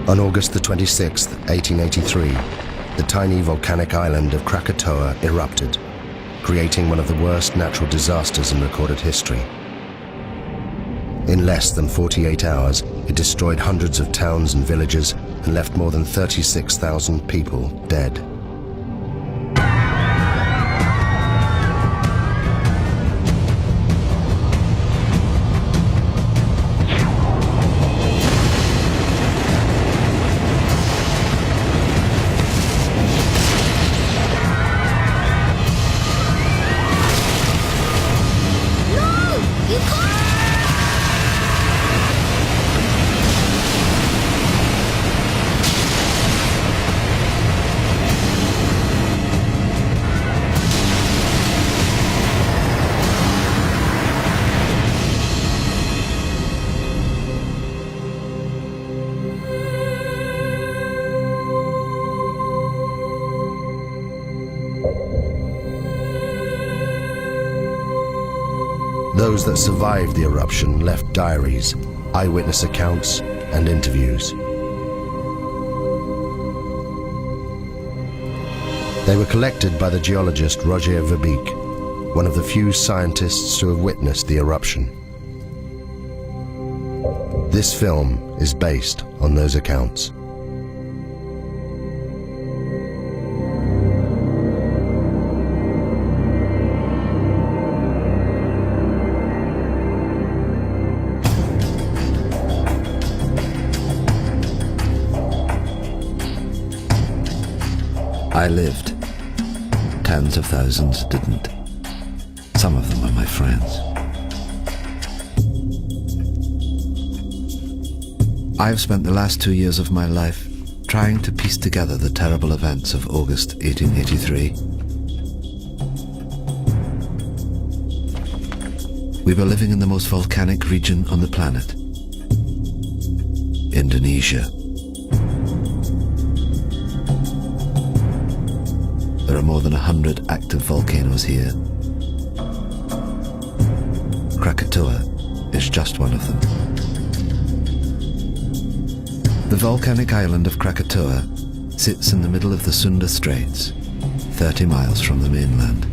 On August the 26th, 1883, the tiny volcanic island of Krakatoa erupted, creating one of the worst natural disasters in recorded history. In less than 48 hours, it destroyed hundreds of towns and villages and left more than 36,000 people dead. Those that survived the eruption left diaries, eyewitness accounts, and interviews. They were collected by the geologist Roger Verbeek, one of the few scientists to have witnessed the eruption. This film is based on those accounts. I lived. Tens of thousands didn't. Some of them are my friends. I've spent the last 2 years of my life trying to piece together the terrible events of August 1883. We were living in the most volcanic region on the planet, Indonesia. There are more than 100 active volcanoes here. Krakatoa is just one of them. The volcanic island of Krakatoa sits in the middle of the Sunda Straits, 30 miles from the mainland.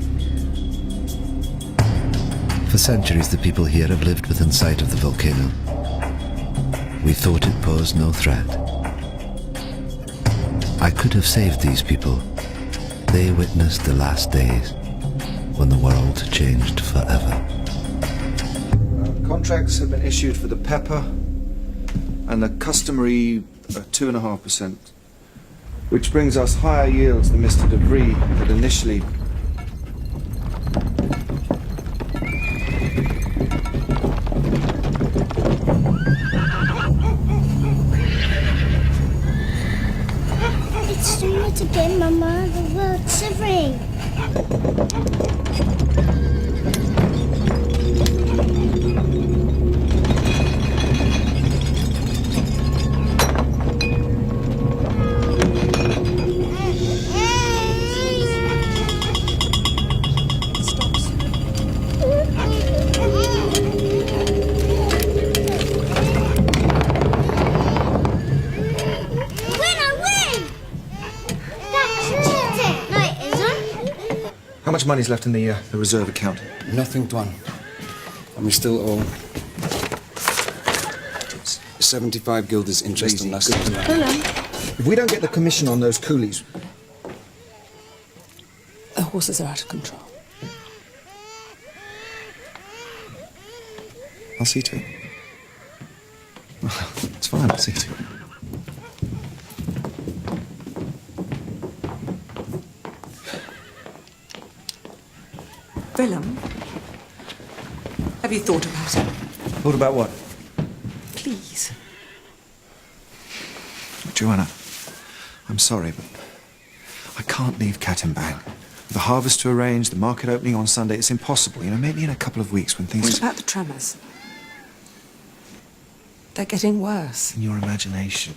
For centuries, the people here have lived within sight of the volcano. We thought it posed no threat. I could have saved these people. They witnessed the last days when the world changed forever. Contracts have been issued for the pepper and the customary 2.5%, which brings us higher yields than Mr. Debris had initially. It's doing it again, Mama. The world's shivering. How much money's left in the reserve account? Nothing, Tuan. And we still owe 75 guilders interest on last year's amount. If we don't get the commission on those coolies... The horses are out of control. I'll see to it. Well, it's fine, I'll see to it. Willem, have you thought about it? Thought about what? Please. Joanna, I'm sorry, but I can't leave Cat and Bang. The harvest to arrange, the market opening on Sunday, it's impossible. You know, maybe in a couple of weeks when things... What about the tremors? They're getting worse. In your imagination.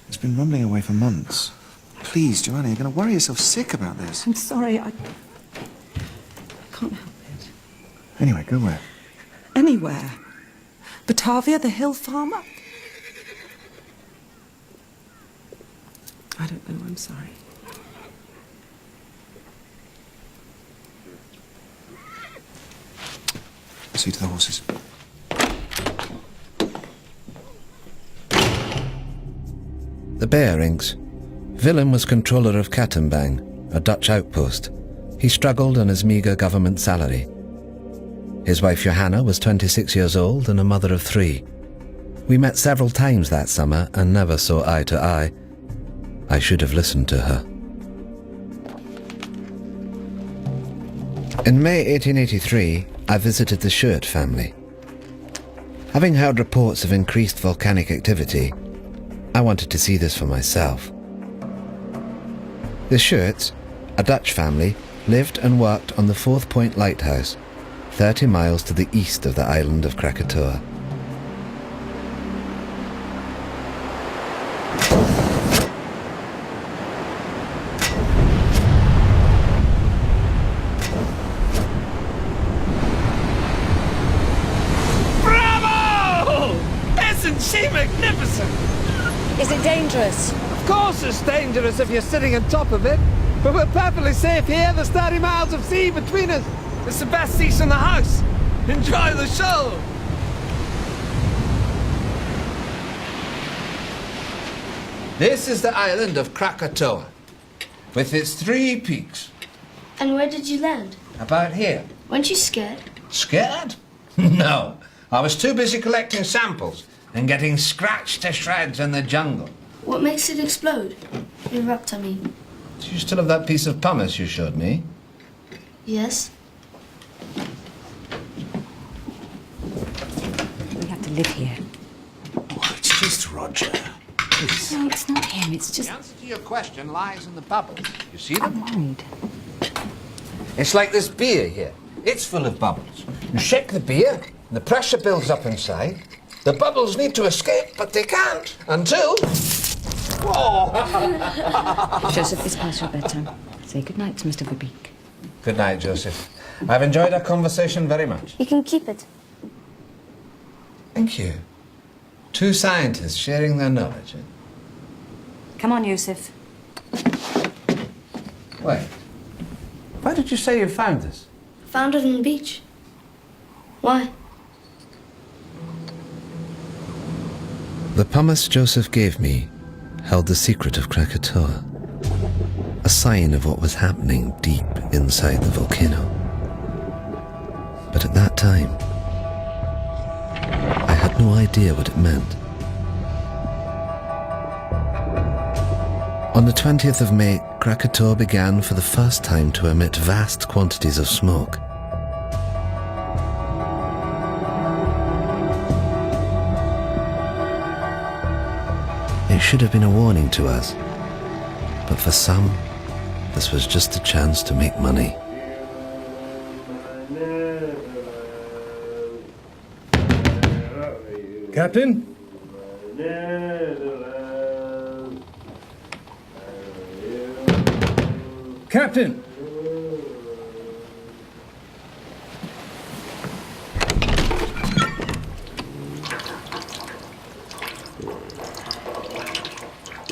It's been rumbling away for months. Please, Joanna, you're going to worry yourself sick about this. I'm sorry, I can't help it. Anyway, go where? Anywhere. Batavia, the hill farmer. I don't know, I'm sorry. See to the horses. The Bearings. Willem was controller of Kattenbang, a Dutch outpost. He struggled on his meagre government salary. His wife Johanna was 26 years old and a mother of 3. We met several times that summer and never saw eye to eye. I should have listened to her. In May 1883, I visited the Schuert family. Having heard reports of increased volcanic activity, I wanted to see this for myself. The Schuerts, a Dutch family, lived and worked on the 4th Point Lighthouse, 30 miles to the east of the island of Krakatoa. Bravo! Isn't she magnificent? Is it dangerous? Of course it's dangerous if you're sitting on top of it. But we're perfectly safe here. There's 30 miles of sea between us. It's the best seats in the house. Enjoy the show. This is the island of Krakatoa, with its 3 peaks. And where did you land? About here. Weren't you scared? Scared? No. I was too busy collecting samples and getting scratched to shreds in the jungle. What makes it explode? Erupt, I mean. Do you still have that piece of pumice you showed me? Yes? We have to live here. Oh, it's just Roger. Please. No, it's not him, it's just... The answer to your question lies in the bubbles. You see them? I'm worried. It's like this beer here. It's full of bubbles. You shake the beer, and the pressure builds up inside. The bubbles need to escape, but they can't until... Whoa! Joseph, it's past your bedtime. Say goodnight to Mr. Verbeek. Good night, Joseph. I've enjoyed our conversation very much. You can keep it. Thank you. 2 scientists sharing their knowledge. Come on, Yusuf. Wait. Why did you say you found this? Found it on the beach. Why? The pumice Joseph gave me held the secret of Krakatoa, a sign of what was happening deep inside the volcano. But at that time, I had no idea what it meant. On the 20th of May, Krakatoa began for the first time to emit vast quantities of smoke. It should have been a warning to us, but for some, this was just a chance to make money. Captain? Captain!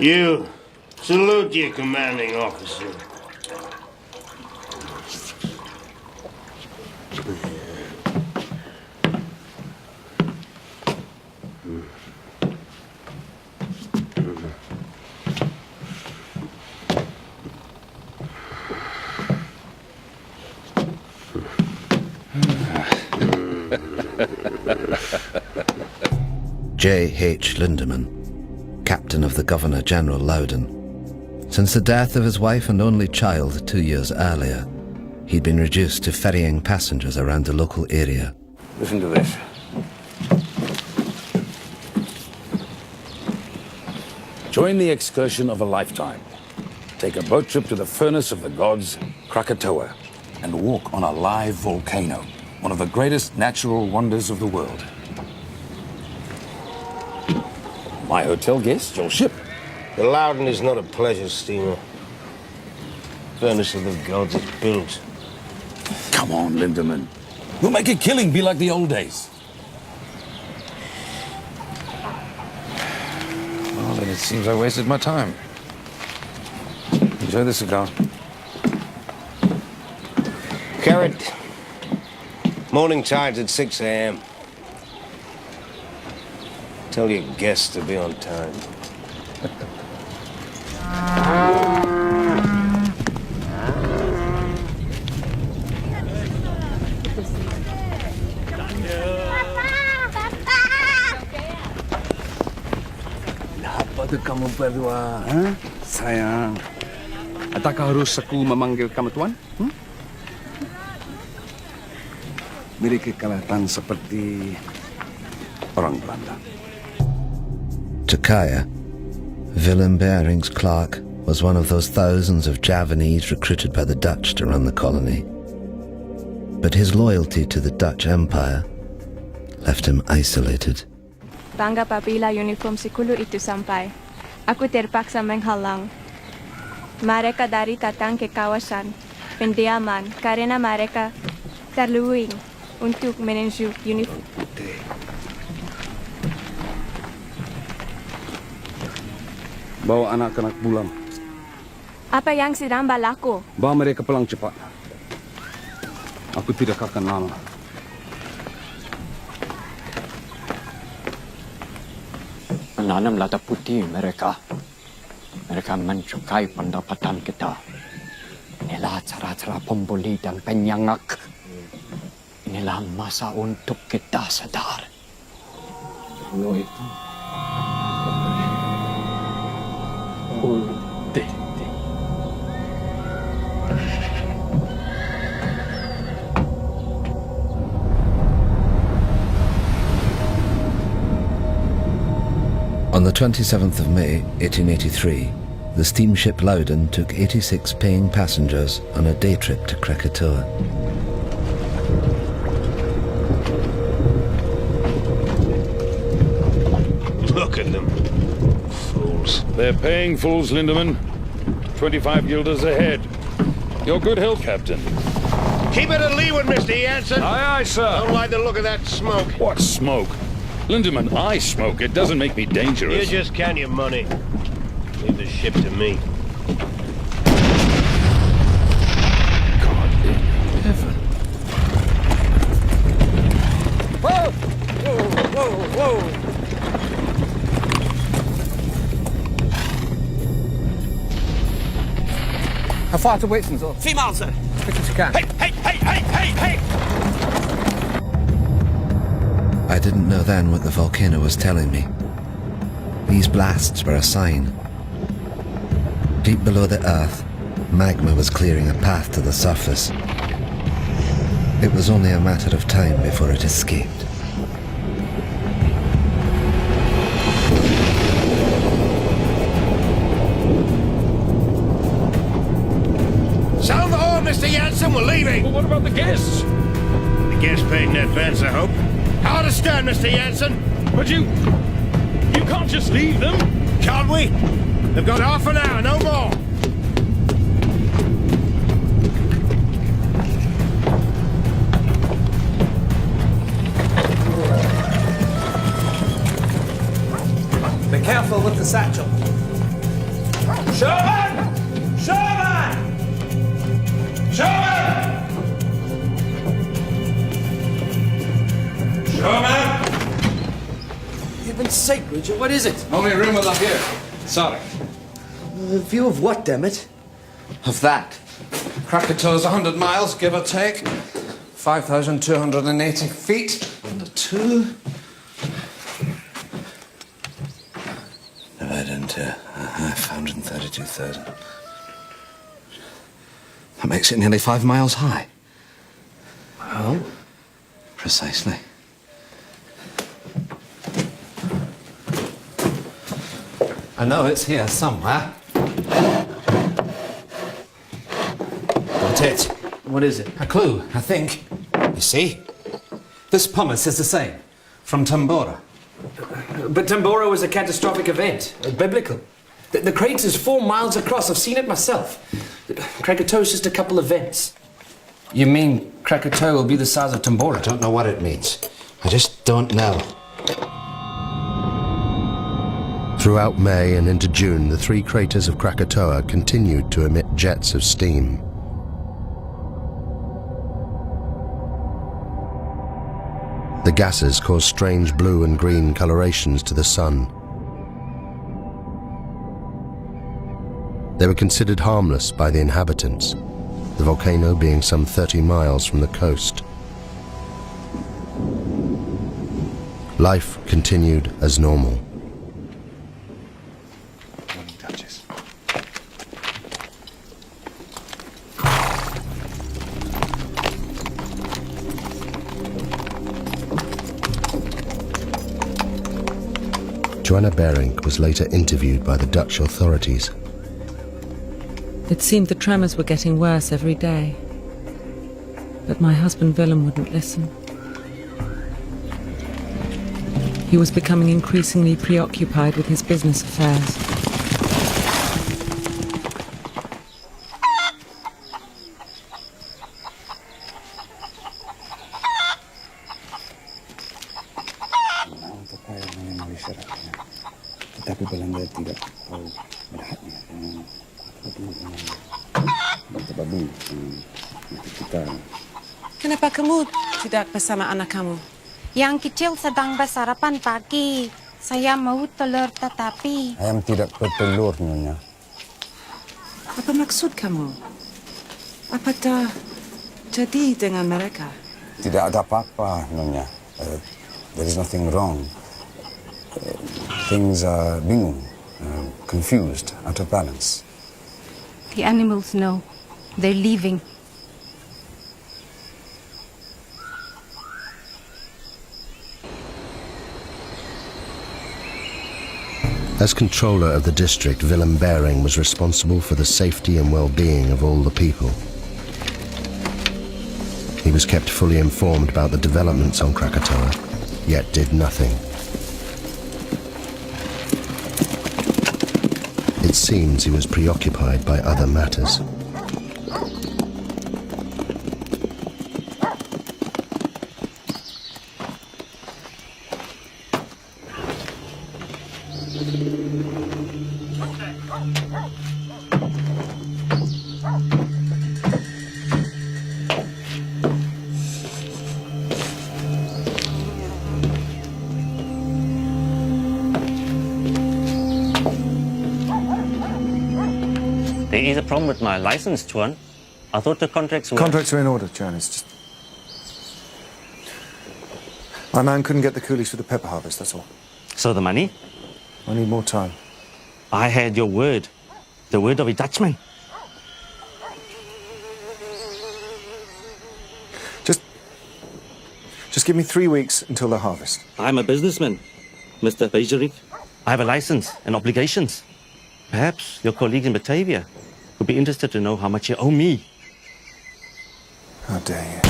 You salute your commanding officer. J.H. Lindemann, captain of the Governor-General Loudon. Since the death of his wife and only child 2 years earlier, he'd been reduced to ferrying passengers around the local area. Listen to this. Join the excursion of a lifetime. Take a boat trip to the furnace of the gods, Krakatoa, and walk on a live volcano, one of the greatest natural wonders of the world. My hotel guest, your ship. The Loudon is not a pleasure steamer. Furnace of the gods is built. Come on, Lindemann. We'll make a killing be like the old days. Well, then it seems I wasted my time. Enjoy the cigar. Carrot. Morning tide's at 6 a.m. Tell your guests to be on time. Apa kamu berdua, sayang? Adakah harus aku memanggil kamu tuan? Mereka kelihatan seperti orang Belanda. To Kaya, Willem Barings Clark was one of those thousands of Javanese recruited by the Dutch to run the colony. But his loyalty to the Dutch Empire left him isolated. Bangga apabila uniform sikulu itu sampai. Aku terpaksa menghalang mereka dari datang ke kawasan pendiaman karena mereka terluing untuk menuju uniform. Bawa anak-anak pulang. Apa yang sedang berlaku? Bawa mereka pulang cepat. Aku tidak akan lama. Menanam lada putih mereka. Mereka mencukai pendapatan kita. Inilah cara-cara pembuli dan penyangak. Inilah masa untuk kita sadar. Lo itu. On the 27th of May, 1883, the steamship Loudon took 86 paying passengers on a day trip to Krakatoa. Look at them. Fools. They're paying fools, Lindemann. 25 guilders ahead. Your good health, Captain. Keep it to leeward, Mr. Jansen. Aye, aye, sir. Don't like the look of that smoke. What smoke? Lindemann, I smoke. It doesn't make me dangerous. You just count your money. Leave the ship to me. God in heaven. Whoa! Whoa! Whoa! Whoa! How far to Whitsun's? 3 miles, sir. As quick as you can. Hey! I didn't know then what the volcano was telling me. These blasts were a sign. Deep below the earth, magma was clearing a path to the surface. It was only a matter of time before it escaped. Sound the horn, Mr. Jansen. We're leaving. Well, what about the guests? The guests paid in advance, I hope. Hard to stern, Mr. Jansen. But you can't just leave them. Can't we? They've got half an hour, no more. Be careful with the satchel. Sherman! Sherman! Sherman! Sherman! Heaven's sake, Richard, what is it? Only room up here. Sorry. View of what, damn it? Of that. Krakatoa's 100 miles, give or take. 5,280 feet. Under 2. Divided into a half, 132,000. That makes it nearly 5 miles high. Well? Precisely. I know it's here somewhere. Got it. What is it? A clue, I think. You see? This pumice is the same. From Tambora. But Tambora was a catastrophic event, biblical. The crater's 4 miles across. I've seen it myself. Krakatoa's just a couple of vents. You mean Krakatoa will be the size of Tambora? I don't know what it means. I just don't know. Throughout May and into June, the 3 craters of Krakatoa continued to emit jets of steam. The gases caused strange blue and green colorations to the sun. They were considered harmless by the inhabitants, the volcano being some 30 miles from the coast. Life continued as normal. Joanna Berink was later interviewed by the Dutch authorities. It seemed the tremors were getting worse every day. But my husband Willem wouldn't listen. He was becoming increasingly preoccupied with his business affairs. Kenapa kamu tidak bersama anak kamu? Yang kecil sedang bersarapan pagi. Saya mau telur tetapi... Ayam tidak bertelur, Nyonya. Apa maksud kamu? Apa jadi dengan mereka? Tidak ada apa-apa, Nyonya. There is nothing wrong. Things are bingung, confused, out of balance. The animals know. They're leaving. As controller of the district, Willem Bering was responsible for the safety and well-being of all the people. He was kept fully informed about the developments on Krakatoa, yet did nothing. It seems he was preoccupied by other matters. There is a problem with my license, Tuan. I thought the contracts were... Contracts are in order, Jan. It's just... My man couldn't get the coolies for the pepper harvest, that's all. So the money? I need more time. I had your word. The word of a Dutchman. Just give me 3 weeks until the harvest. I'm a businessman, Mr. Bejerik. I have a license and obligations. Perhaps your colleagues in Batavia would be interested to know how much you owe me. How dare you.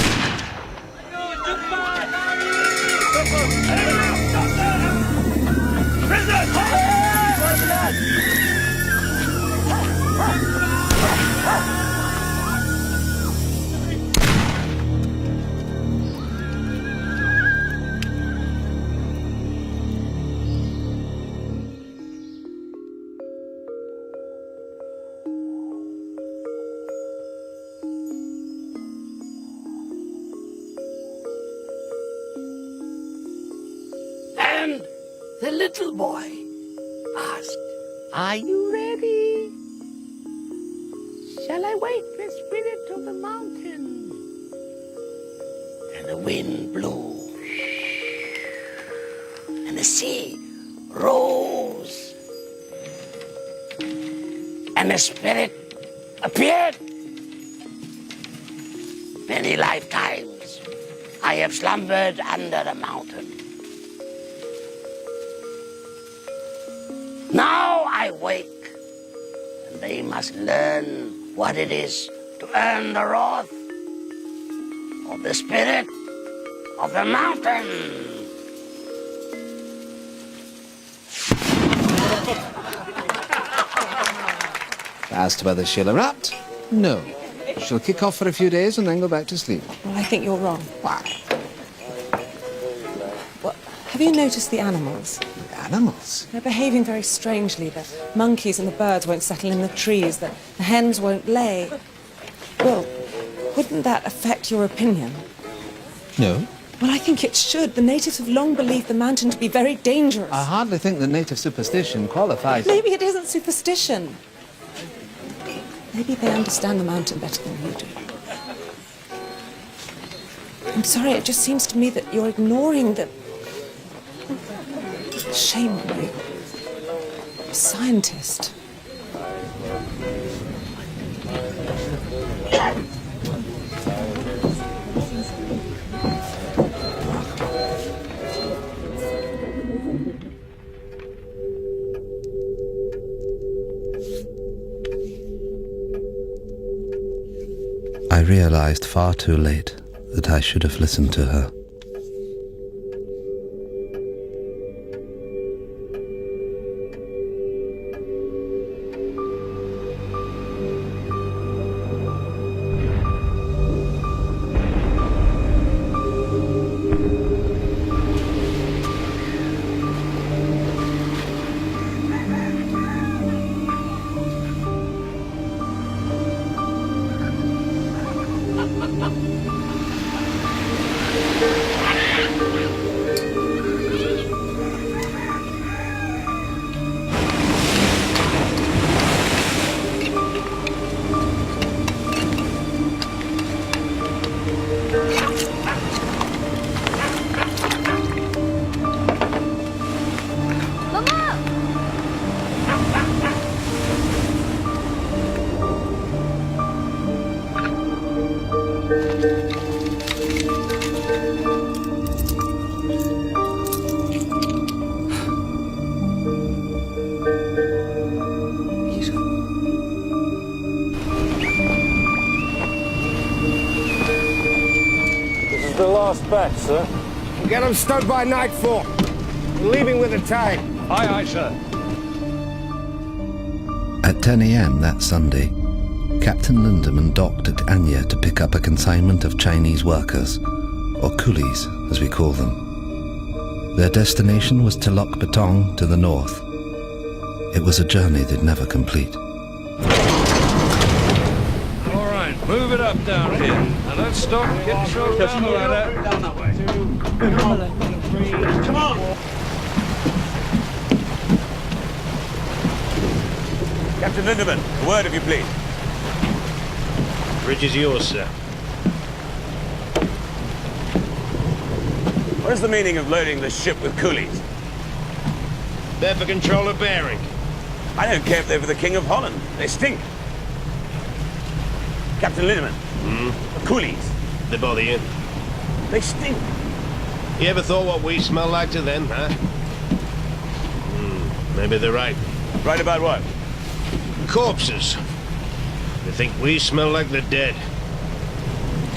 And the little boy asked, "Are you ready? Shall I wake the spirit of the mountain?" And the wind blew, and the sea rose, and the spirit appeared. Many lifetimes I have slumbered under the mountain. Now I wake, and they must learn what it is to earn the wrath of the spirit of the mountain. As to whether she'll erupt, no. She'll kick off for a few days and then go back to sleep. Well, I think you're wrong. Why? Well, have you noticed the animals? animals. They're behaving very strangely. The monkeys and the birds won't settle in the trees. The hens won't lay. Well, wouldn't that affect your opinion? No. Well, I think it should. The natives have long believed the mountain to be very dangerous. I hardly think that native superstition qualifies. Maybe it isn't superstition. Maybe they understand the mountain better than you do. I'm sorry, it just seems to me that you're ignoring the... Shame on you. A scientist. I realized far too late that I should have listened to her. The last batch, sir. We'll get them stowed by nightfall. We're leaving with the tide. Aye, aye, sir. At 10 a.m. that Sunday, Captain Lindemann docked at Anya to pick up a consignment of Chinese workers, or coolies as we call them. Their destination was Telok Betong to the north. It was a journey they'd never complete. All right, move it up down here. Now let's stop. Get yourself down the ladder. Down that way. Come on. Captain Lindemann, a word if you please. Bridge is yours, sir. What is the meaning of loading the ship with coolies? They're for control of bearing. I don't care if they're for the King of Holland. They stink. Captain Lindemann, the coolies. They bother you? They stink. You ever thought what we smell like to them, huh? Maybe they're right. Right about what? Corpses. They think we smell like the dead.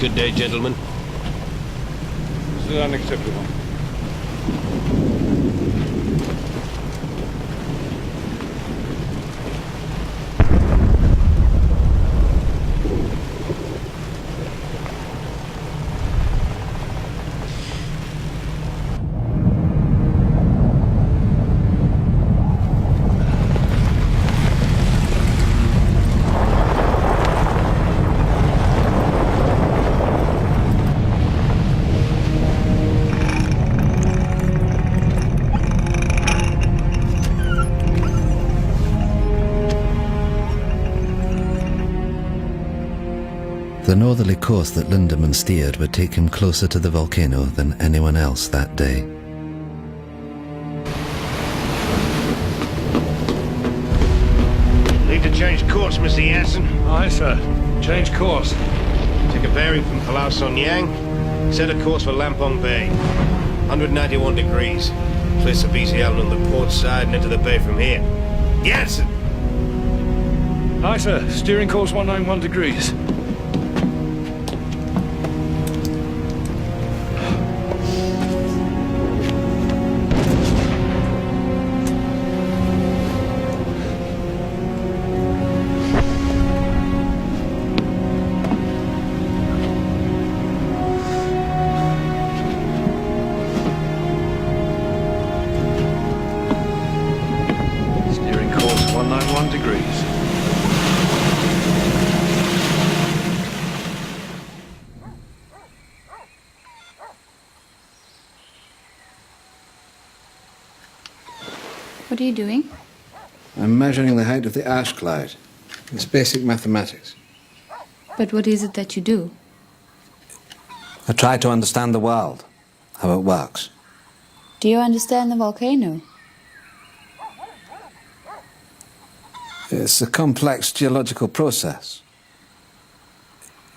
Good day, gentlemen. This is unacceptable. The northerly course that Lindemann steered would take him closer to the volcano than anyone else that day. Need to change course, Mr. Jansen. Aye, sir. Change course. Take a bearing from Palau Son Yang. Set a course for Lampong Bay. 191 degrees. Place the BC Island on the port side and enter the bay from here. Jansen! Aye, sir. Steering course 191 degrees. 191 degrees. What are you doing? I'm measuring the height of the ash cloud. It's basic mathematics. But what is it that you do? I try to understand the world, how it works. Do you understand the volcano? It's a complex geological process.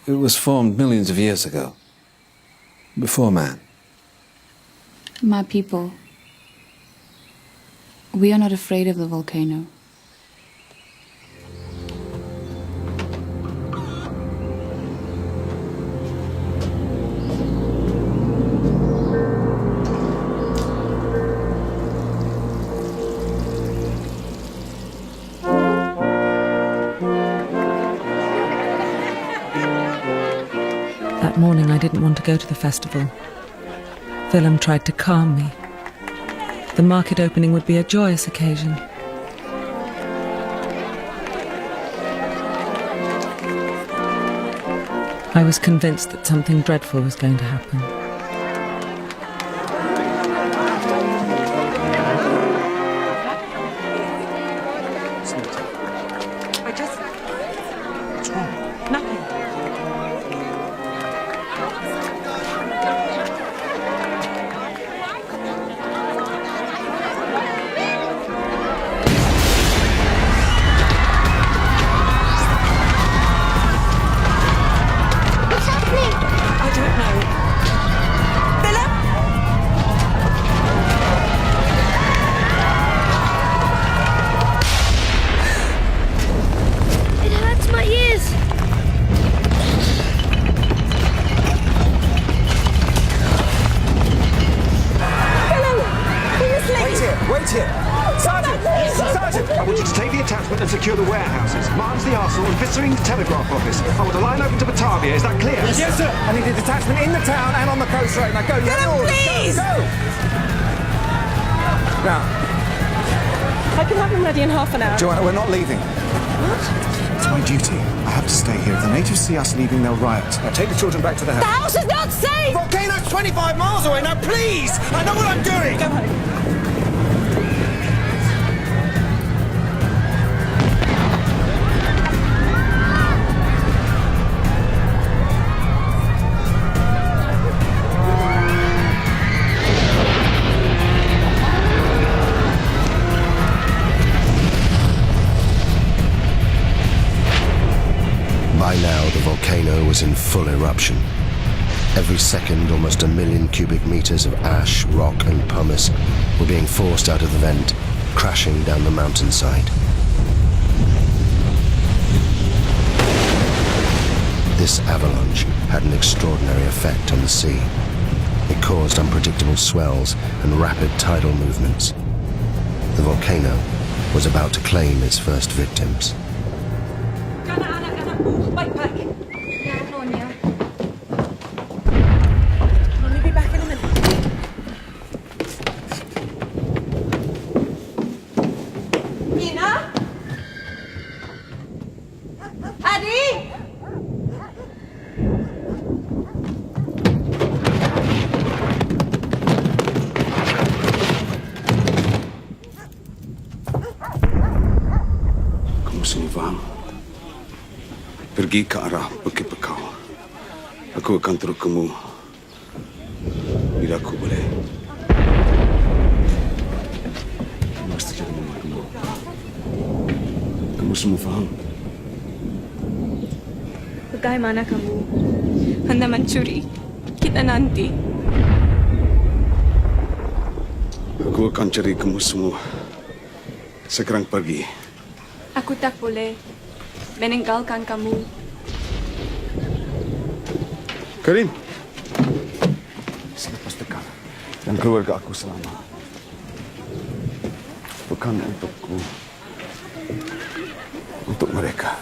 It was formed millions of years ago, before man. My people, we are not afraid of the volcano. That morning I didn't want to go to the festival. Willem tried to calm me. The market opening would be a joyous occasion. I was convinced that something dreadful was going to happen. Joanna, we're not leaving. What? It's my duty. I have to stay here. If the natives see us leaving, they'll riot. Now take the children back to the house. The house is not safe! Volcano's 25 miles away. Now, please! I know what I'm doing! Go home. By now, the volcano was in full eruption. Every second, almost 1 million cubic meters of ash, rock, and pumice were being forced out of the vent, crashing down the mountainside. This avalanche had an extraordinary effect on the sea. It caused unpredictable swells and rapid tidal movements. The volcano was about to claim its first victims. I'll be back in a minute. Ina? Adi? Kamu semua faham? Pergi ke arah Bukit Bekau. Aku akan turut kamu bila aku boleh. Kamu harus terjaga mama kamu. Kamu semua faham? Bagaimana kamu hendak mencuri kita nanti? Aku akan cari kamu semua sekarang pagi. Aku tak boleh meninggalkan kamu. Karim, selepas dekat dan keluarga aku selamat. Bukan untukku, untuk mereka.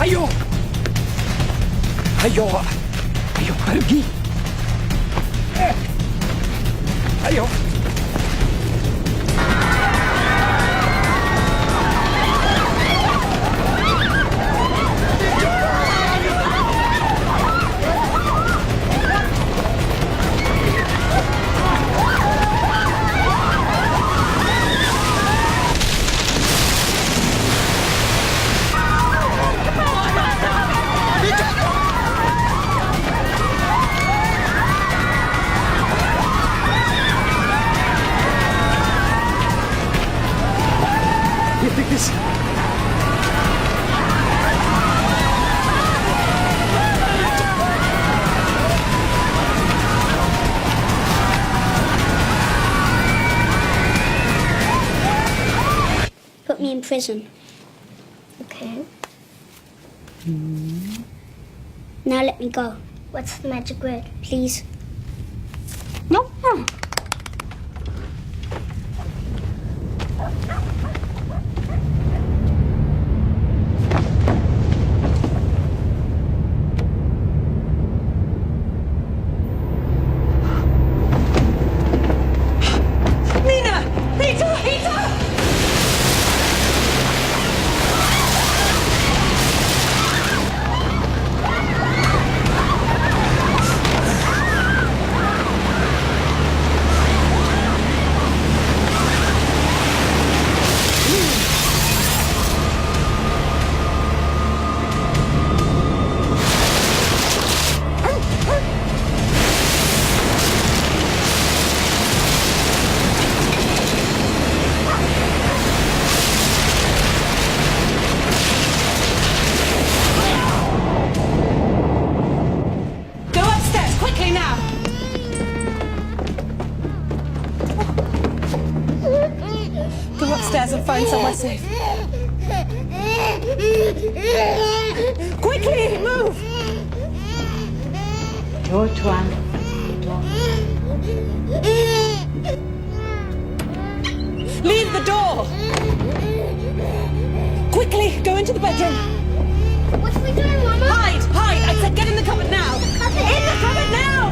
Ayo! Ayo! Ayo pergi! Ayo! Put me in prison. Okay. Now let me go. What's the magic word, please? No. Nina! Peter! Peter! Go upstairs, quickly now! Go upstairs and find somewhere safe. Quickly, move! Door, Tuan. Leave the door! Quickly, go into the bedroom. What are we doing, Mama? Hide! Hide! I said get in the cupboard now! In the cupboard now!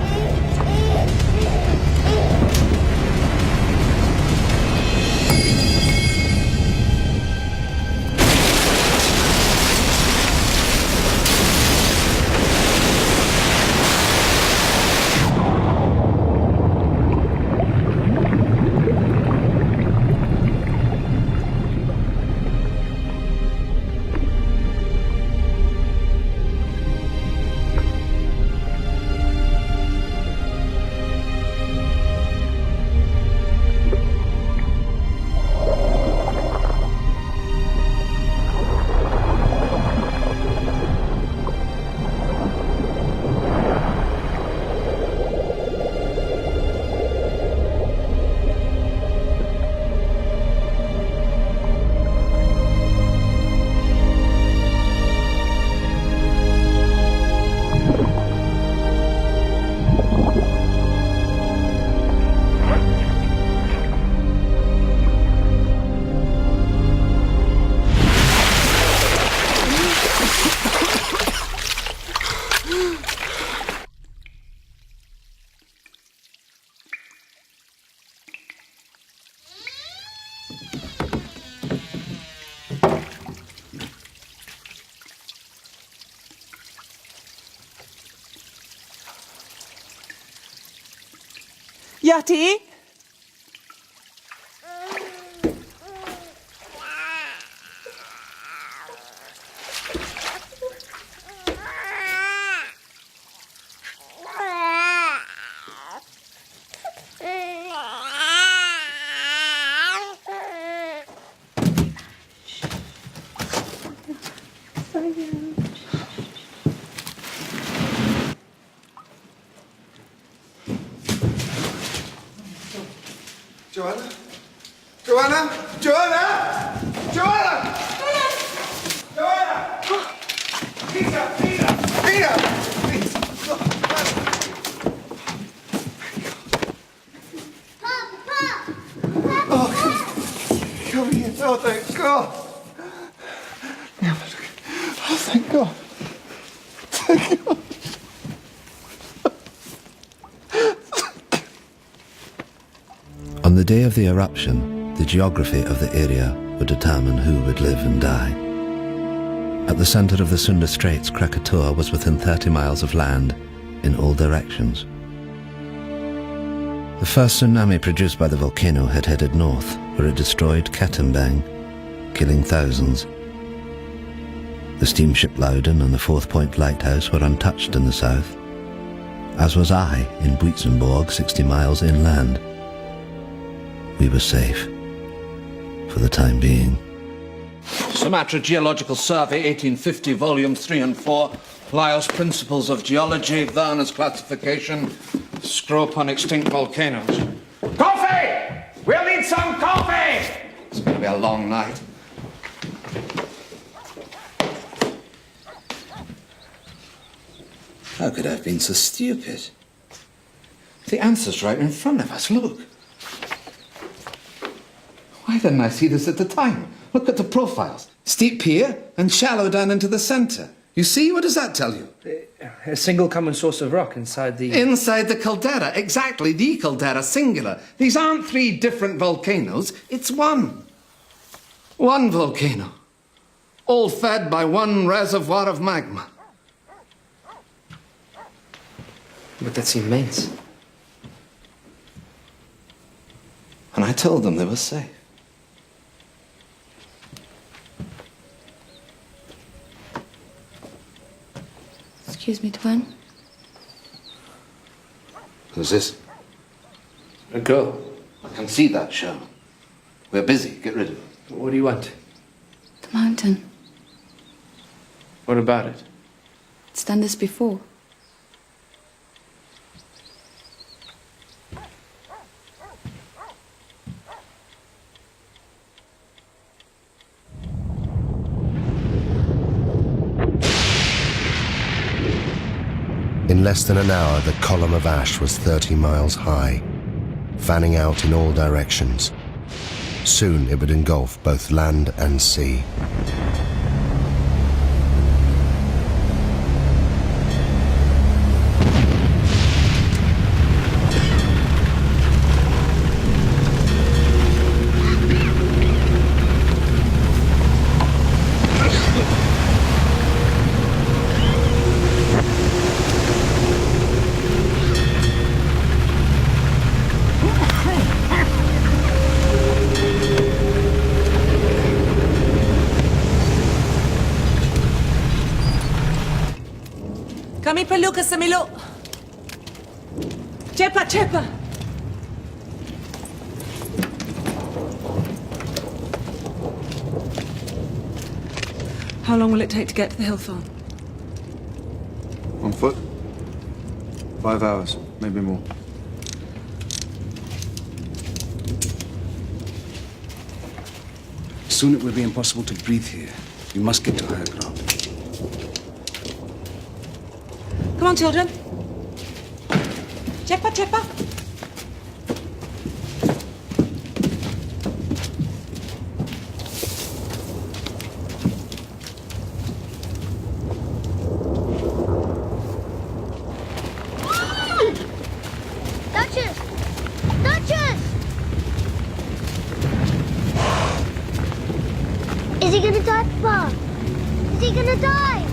Yati? Joanna? Joanna? Joanna? Joanna! Joanna! Peter! Peter! Peter! Please! Papa! Oh, come here. Oh, thank God. Oh, thank God. Thank God. On the day of the eruption, the geography of the area would determine who would live and die. At the center of the Sunda Straits, Krakatoa was within 30 miles of land in all directions. The first tsunami produced by the volcano had headed north, where it destroyed Katimbang, killing thousands. The steamship Loudon and the Fourth Point Lighthouse were untouched in the south, as was I in Buitzenborg, 60 miles inland. We were safe, for the time being. Sumatra Geological Survey, 1850, volumes 3 and 4. Laos Principles of Geology, Werner's Classification, Scrope on Extinct Volcanoes. Coffee! We'll need some coffee! It's going to be a long night. How could I have been so stupid? The answer's right in front of us, look. Why didn't I see this at the time? Look at the profiles. Steep here and shallow down into the centre. You see? What does that tell you? A single common source of rock inside the... Inside the caldera. Exactly, the caldera, singular. These aren't 3 different volcanoes. It's one. One volcano. All fed by one reservoir of magma. But that's immense. And I told them they were safe. Excuse me, Twan. Who's this? A girl. I can see that, Sherman. We're busy. Get rid of it. What do you want? The mountain. What about it? It's done this before. In less than an hour, the column of ash was 30 miles high, fanning out in all directions. Soon it would engulf both land and sea. Kami perlu ke Semiluk. Cepat, cepat. How long will it take to get to the hill farm? On foot? 5 hours, maybe more. Soon it will be impossible to breathe here. We must get to higher ground. Come on, children. Cepat, cepat. Duchess! Duchess! Is he gonna die, Papa? Is he gonna die?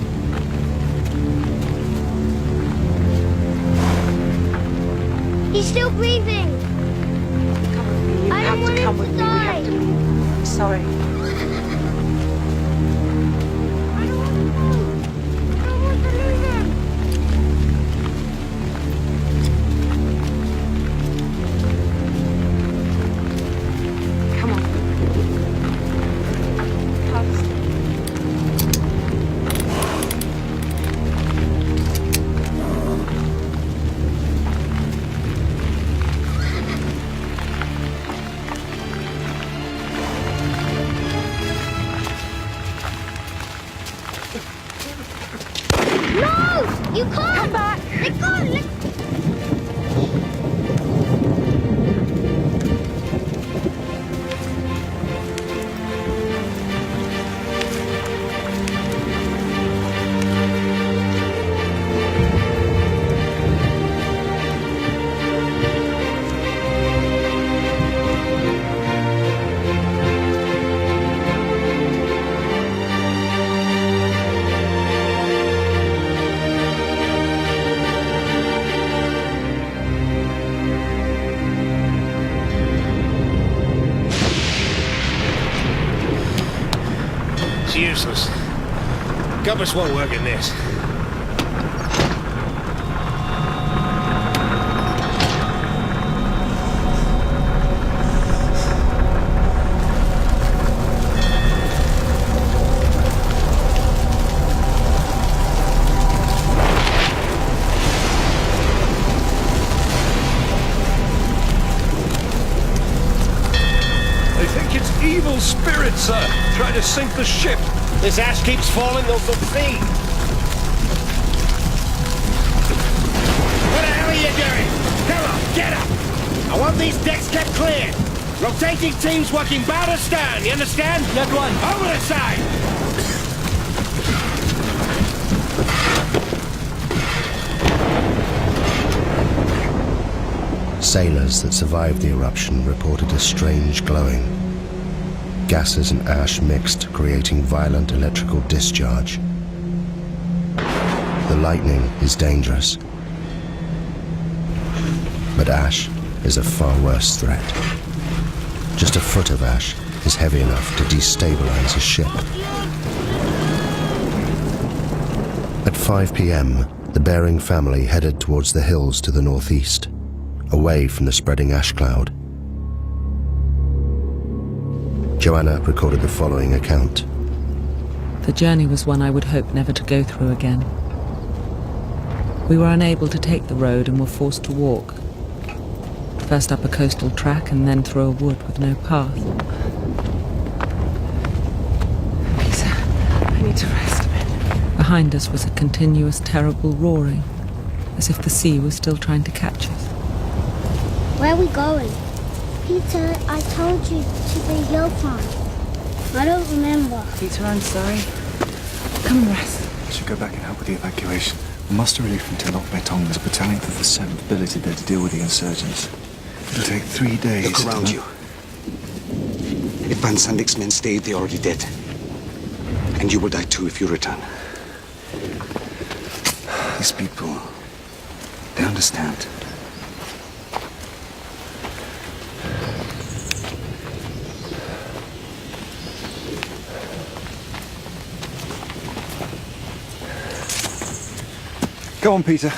He's still breathing. I don't want him to die. I'm sorry. It's useless. Compass won't work in this. Evil spirits, sir, trying to sink the ship. This ash keeps falling, they'll succeed. What the hell are you doing? Come on, get up! I want these decks kept clear. Rotating teams working bow to stern, you understand? That one. Over the side! Sailors that survived the eruption reported a strange glowing. Gases and ash mixed, creating violent electrical discharge. The lightning is dangerous, but ash is a far worse threat. Just a foot of ash is heavy enough to destabilize a ship. At 5 p.m., the Bering family headed towards the hills to the northeast, away from the spreading ash cloud. Joanna recorded the following account. The journey was one I would hope never to go through again. We were unable to take the road and were forced to walk. First up a coastal track and then through a wood with no path. Lisa, I need to rest a bit. Behind us was a continuous, terrible roaring, as if the sea was still trying to catch us. Where are we going? Peter, I told you to the hill farm. I don't remember. Peter, I'm sorry. Come and rest. I should go back and help with the evacuation. Muster relief from Tilok Betong. There's a battalion of the 7th billeted there to deal with the insurgents. It'll take 3 days. Look around you. If Van Sandik's men stayed, they're already dead. And you will die too if you return. These people, they understand. Go on, Peter.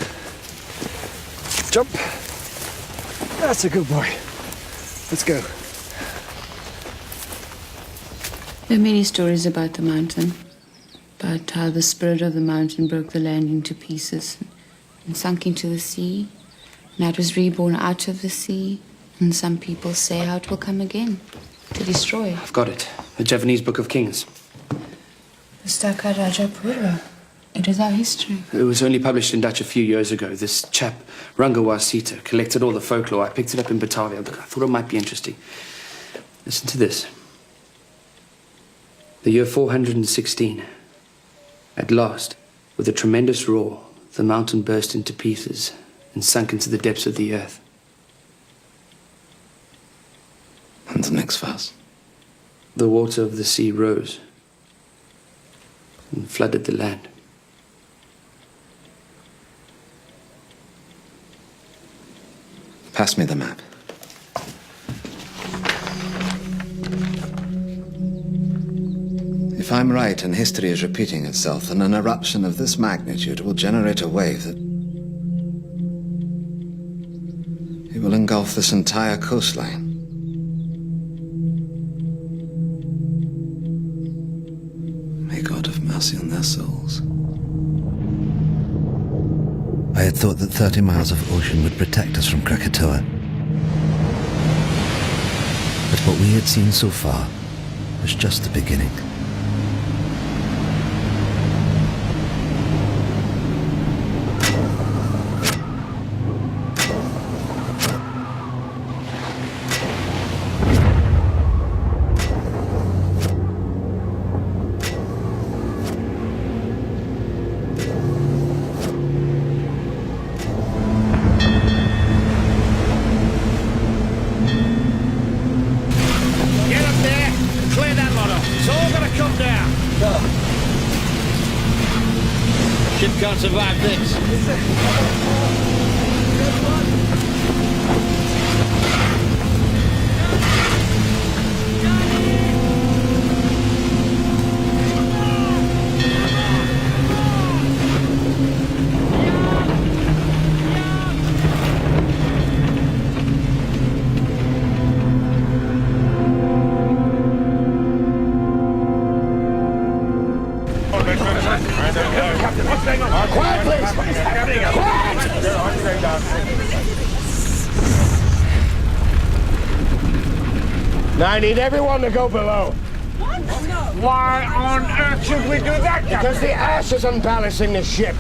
Jump. That's a good boy. Let's go. There are many stories about the mountain, about how the spirit of the mountain broke the land into pieces and sunk into the sea, and how it was reborn out of the sea, and some people say how it will come again, to destroy. I've got it. The Javanese Book of Kings. The Staka Rajapura. It is our history. It was only published in Dutch a few years ago. This chap, Rangawa Sita, collected all the folklore. I picked it up in Batavia. I thought it might be interesting. Listen to this. The year 416. At last, with a tremendous roar, the mountain burst into pieces and sunk into the depths of the earth. And the next verse. The water of the sea rose and flooded the land. Pass me the map. If I'm right and history is repeating itself, then an eruption of this magnitude will generate a wave that... it will engulf this entire coastline. May God have mercy on their souls. I had thought that 30 miles of ocean would protect us from Krakatoa. But what we had seen so far was just the beginning. Can't survive this. what's going on? Quiet, please! What is happening? Now I need everyone to go below. What? No. Why on earth should we do that? Because the ash is unbalancing the ship.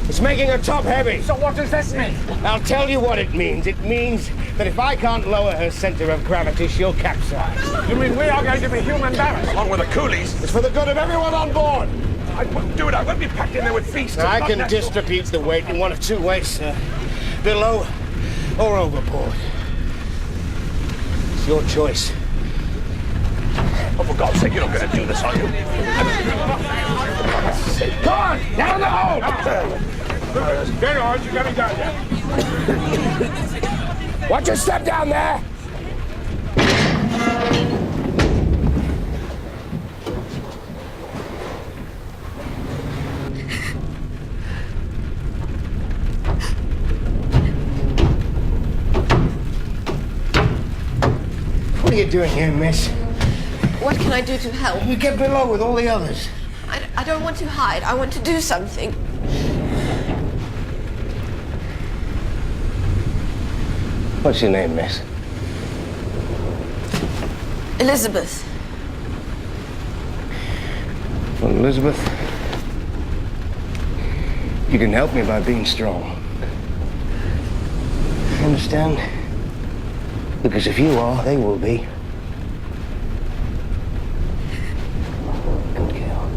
It's making her top heavy. So what does this mean? I'll tell you what it means. It means that if I can't lower her center of gravity, she'll capsize. You mean we are going to be human ballast? Along with the coolies? It's for the good of everyone on board. I wouldn't do it. I won't be packed in there with beasts. Now, I can distribute the weight in one of two ways, sir. Below or overboard. It's your choice. Oh, for God's sake, you're not going to do this, are you? Come on! Down the hole! Very hard, you're coming down there. Watch your step down there! What are you doing here, miss? What can I do to help? You get below with all the others. I don't want to hide. I want to do something. What's your name, miss? Elizabeth. Well, Elizabeth, you can help me by being strong. Understand? Because if you are, they will be. Good girl.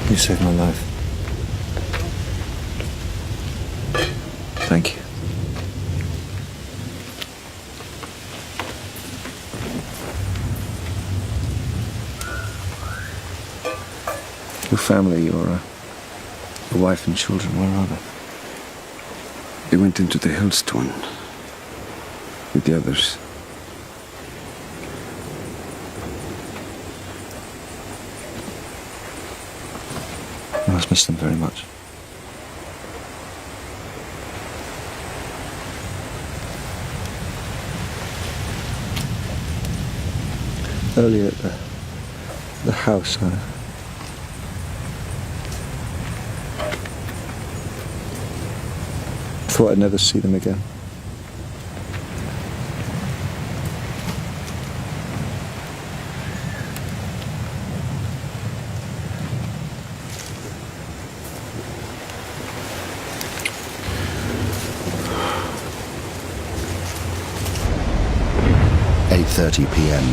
You saved my life. Thank you. Your family, your wife and children, where are they? They went into the hills, Tuan, with the others. You must miss them very much. Earlier at the house, I thought I'd never see them again. At 8:30 p.m.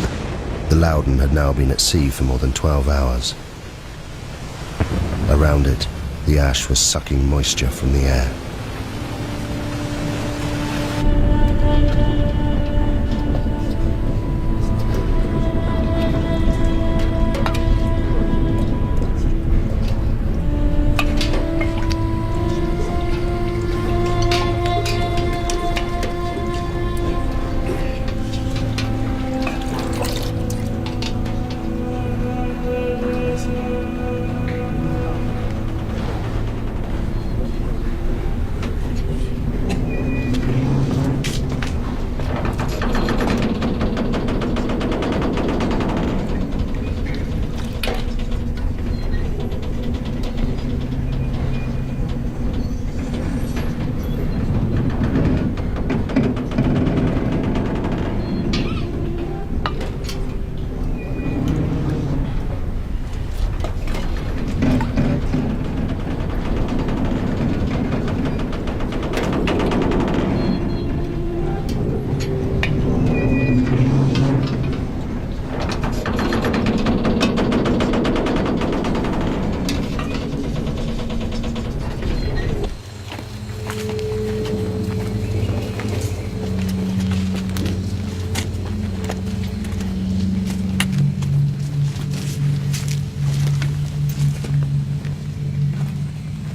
The Loudon had now been at sea for more than 12 hours. Around it, the ash was sucking moisture from the air.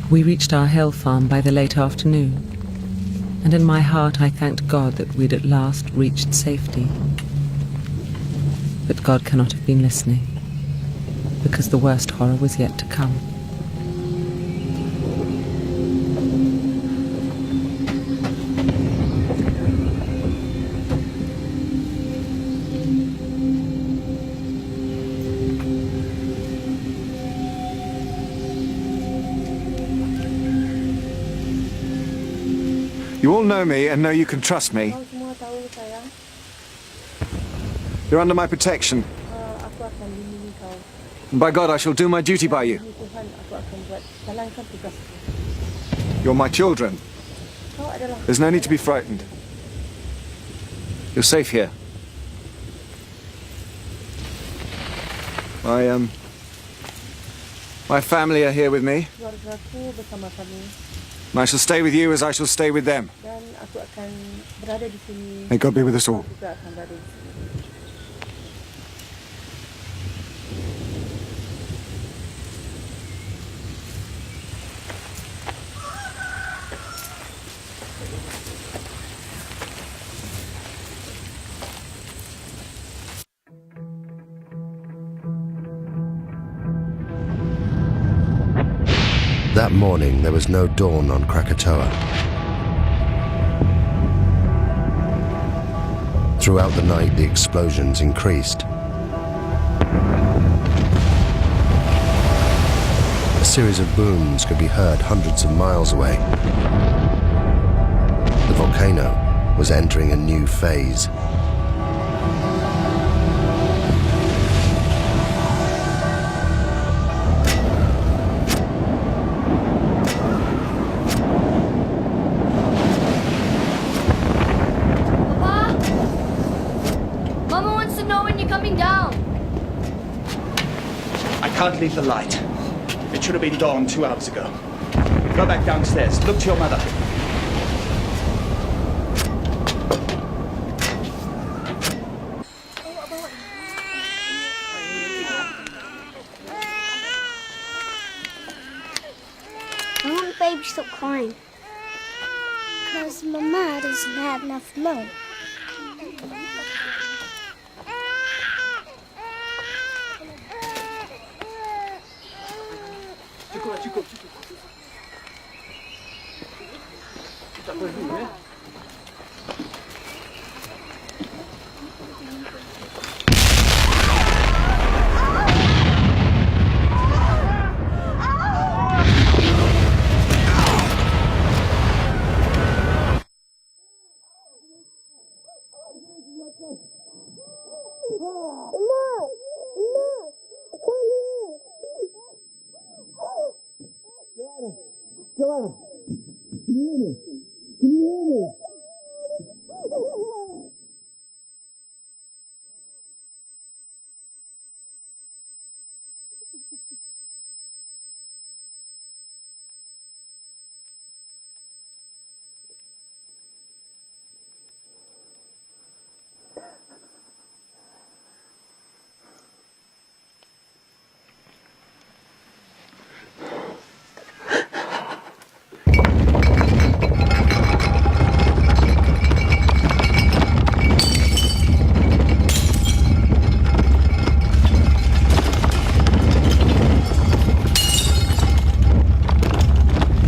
We reached our hill farm by the late afternoon, and in my heart I thanked God that we'd at last reached safety. But God cannot have been listening, because the worst horror was yet to come. You all know me and know you can trust me. You're under my protection. And by God, I shall do my duty by you. You're my children. There's no need to be frightened. You're safe here. My family are here with me. And I shall stay with you as I shall stay with them. May God be with us all. That morning, there was no dawn on Krakatoa. Throughout the night, the explosions increased. A series of booms could be heard hundreds of miles away. The volcano was entering a new phase. I can't leave the light. It should have been dawn 2 hours ago. Go back downstairs. Look to your mother. I want the baby to stop crying. Because Mama doesn't have enough milk. Joanna, can you hear me? Can you hear me?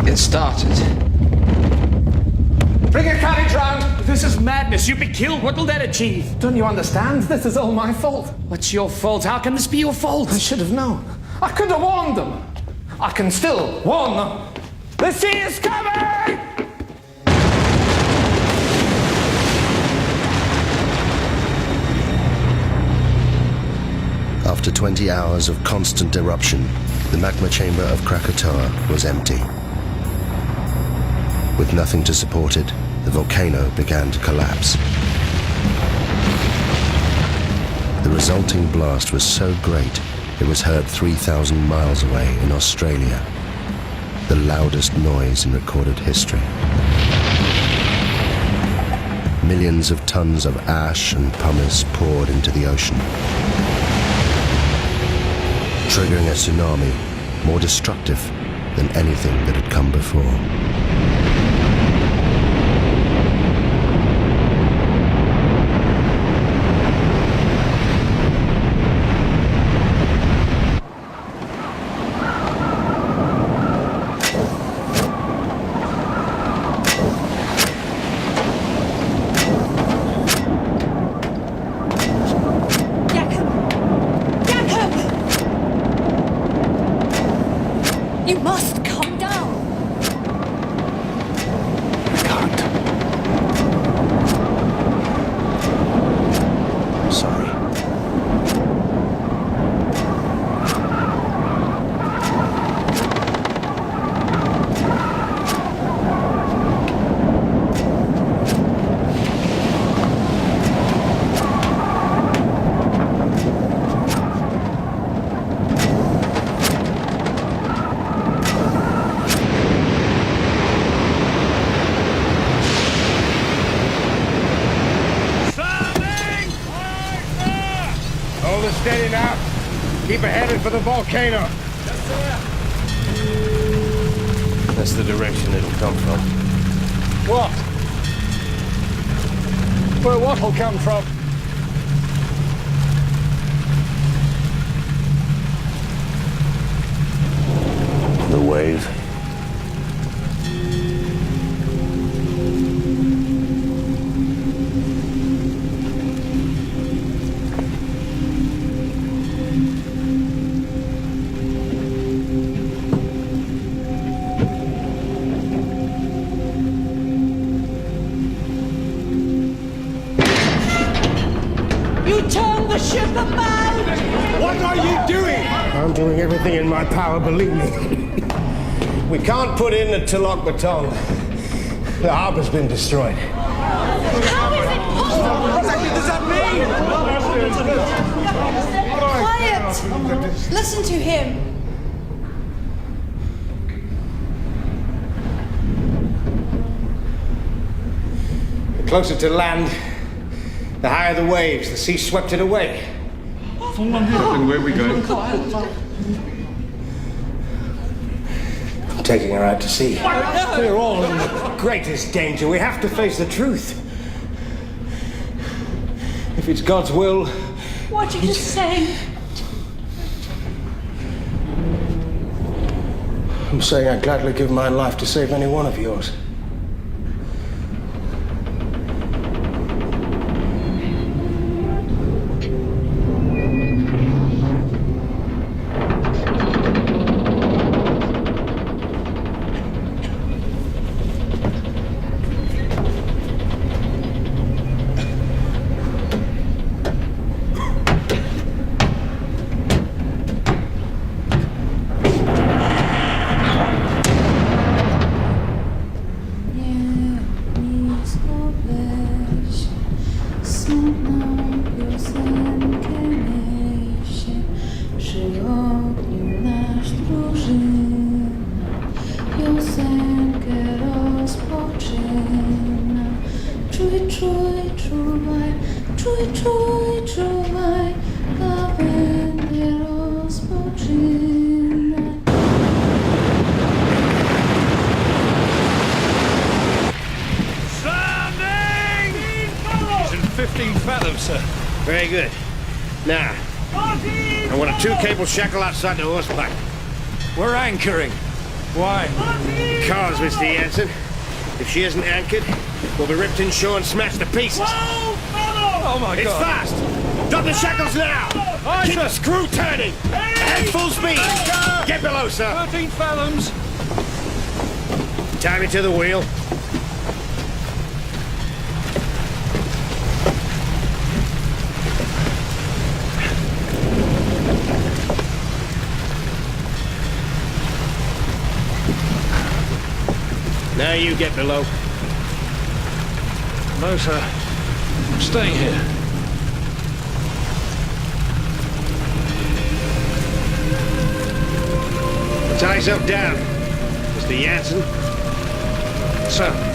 It started. Bring a carriage round! This is madness. You'd be killed. What will that achieve? Don't you understand? This is all my fault. What's your fault? How can this be your fault? I should have known. I could have warned them. I can still warn them. The sea is coming! After 20 hours of constant eruption, the magma chamber of Krakatoa was empty. With nothing to support it, the volcano began to collapse. The resulting blast was so great, it was heard 3,000 miles away in Australia, the loudest noise in recorded history. Millions of tons of ash and pumice poured into the ocean, triggering a tsunami more destructive than anything that had come before. You must come down. I can't. I'm sorry. Hold it steady now. Keep it headed for the volcano. That's the direction it'll come from. What? Where what'll come from? The wave. You turn the ship about! What are you doing? I'm doing everything in my power, believe me. We can't put in the Tilok Baton. The harbor's been destroyed. How is it possible? What exactly does that mean? Quiet! Listen to him. The closer to land, the higher the waves. The sea swept it away. Captain, where are we going? I'm taking her out to sea. We're all in the greatest danger. We have to face the truth. If it's God's will... What are you saying? I'm saying I'd gladly give my life to save any one of yours. Very good. Now, I want a two-cable shackle outside the horse pipe. We're anchoring. Why? Because, Mr. Jansen, if she isn't anchored, we'll be ripped inshore and smashed to pieces. Oh my It's God! fast! Drop the shackles now! Aye, Keep sir. the screw turning! Ahead full speed! Get below, sir! 13 fathoms. Tie me to the wheel. Now you get below. No, sir. I'm staying here. Tie yourself down, Mr. Jansen. Sir.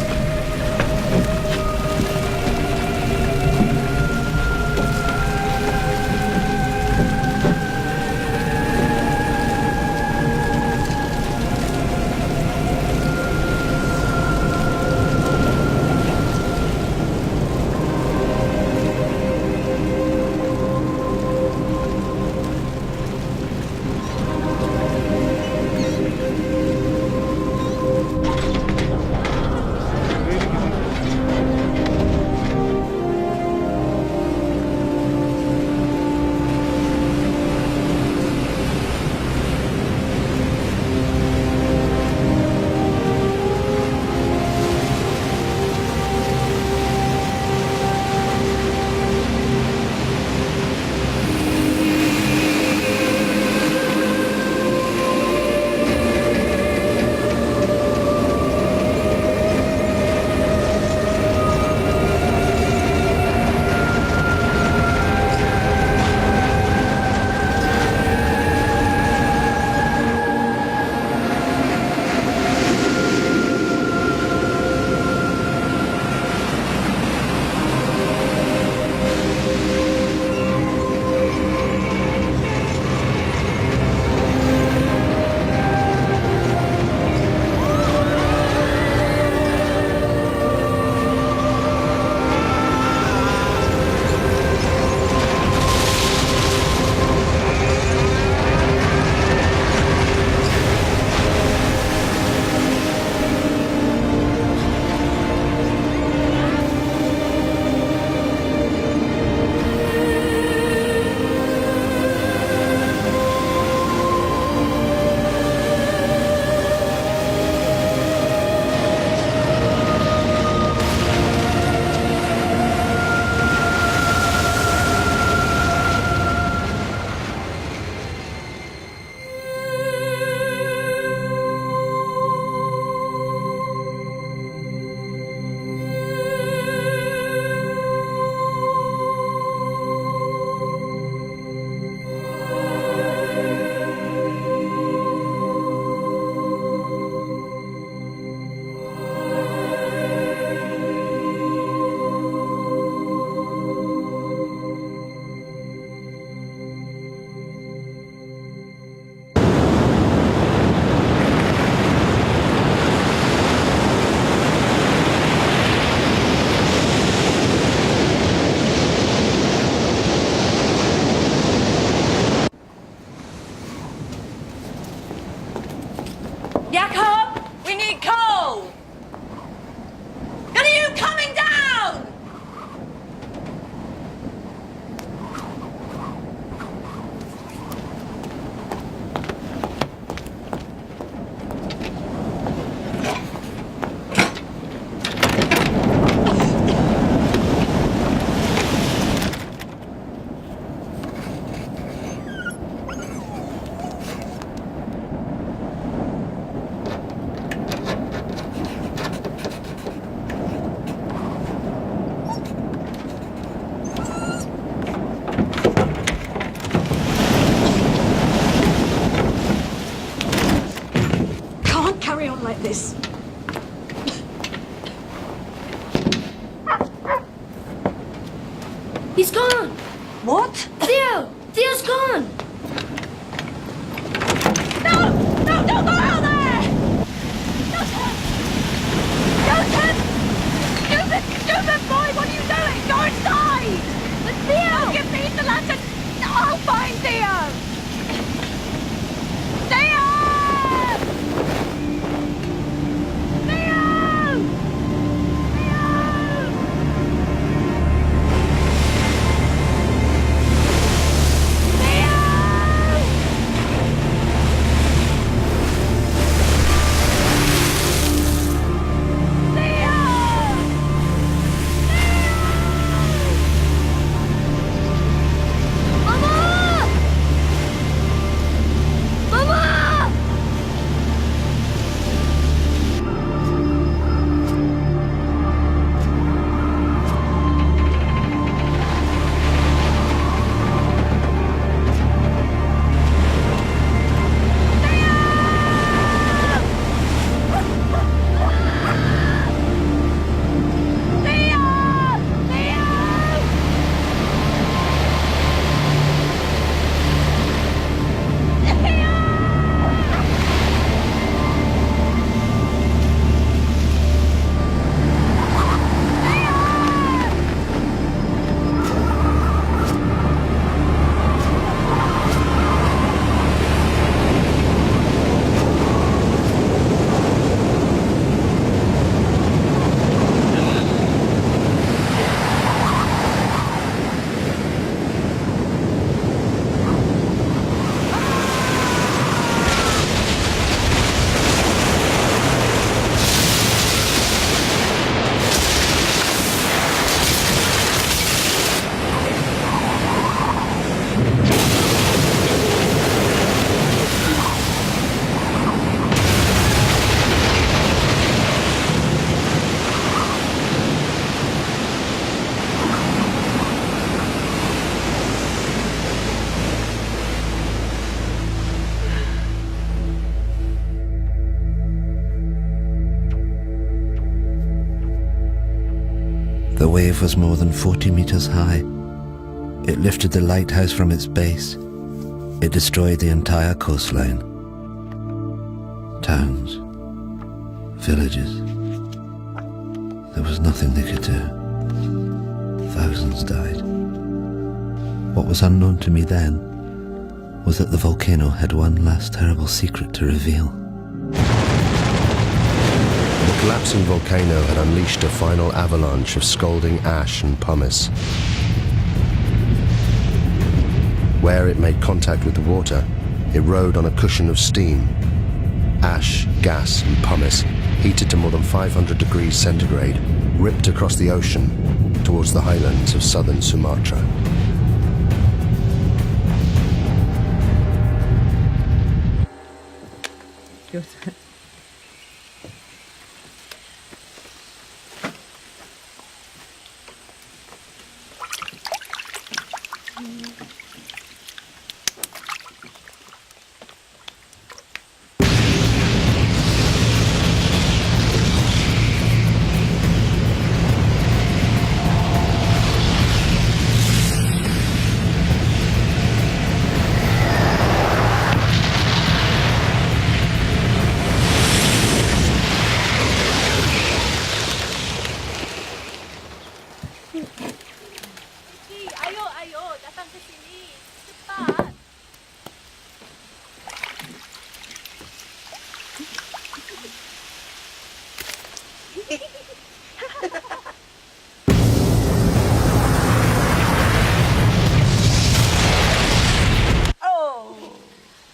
He's gone. What? Theo! Theo's gone. No! No, don't go out there! Joseph! Stupid boy, what are you doing? Go inside! Theo! Give me the lantern! I'll find Theo! Theo! The wave was more than 40 meters high. It lifted the lighthouse from its base. It destroyed the entire coastline. Towns, villages. There was nothing they could do. Thousands died. What was unknown to me then was that the volcano had one last terrible secret to reveal. The collapsing volcano had unleashed a final avalanche of scalding ash and pumice. Where it made contact with the water, it rode on a cushion of steam. Ash, gas, and pumice, heated to more than 500 degrees centigrade, ripped across the ocean towards the highlands of southern Sumatra.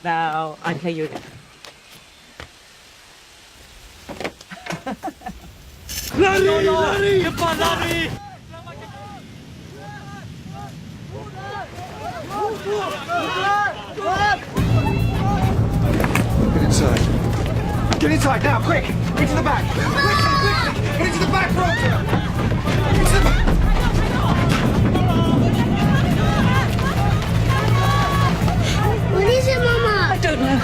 Now, I play you again. Lari! Lari! Cepat lari! Get inside. Get inside now, quick! Into the back! Quickly! Get into the back, Roger! Into the back! What is it, Mama? I don't know.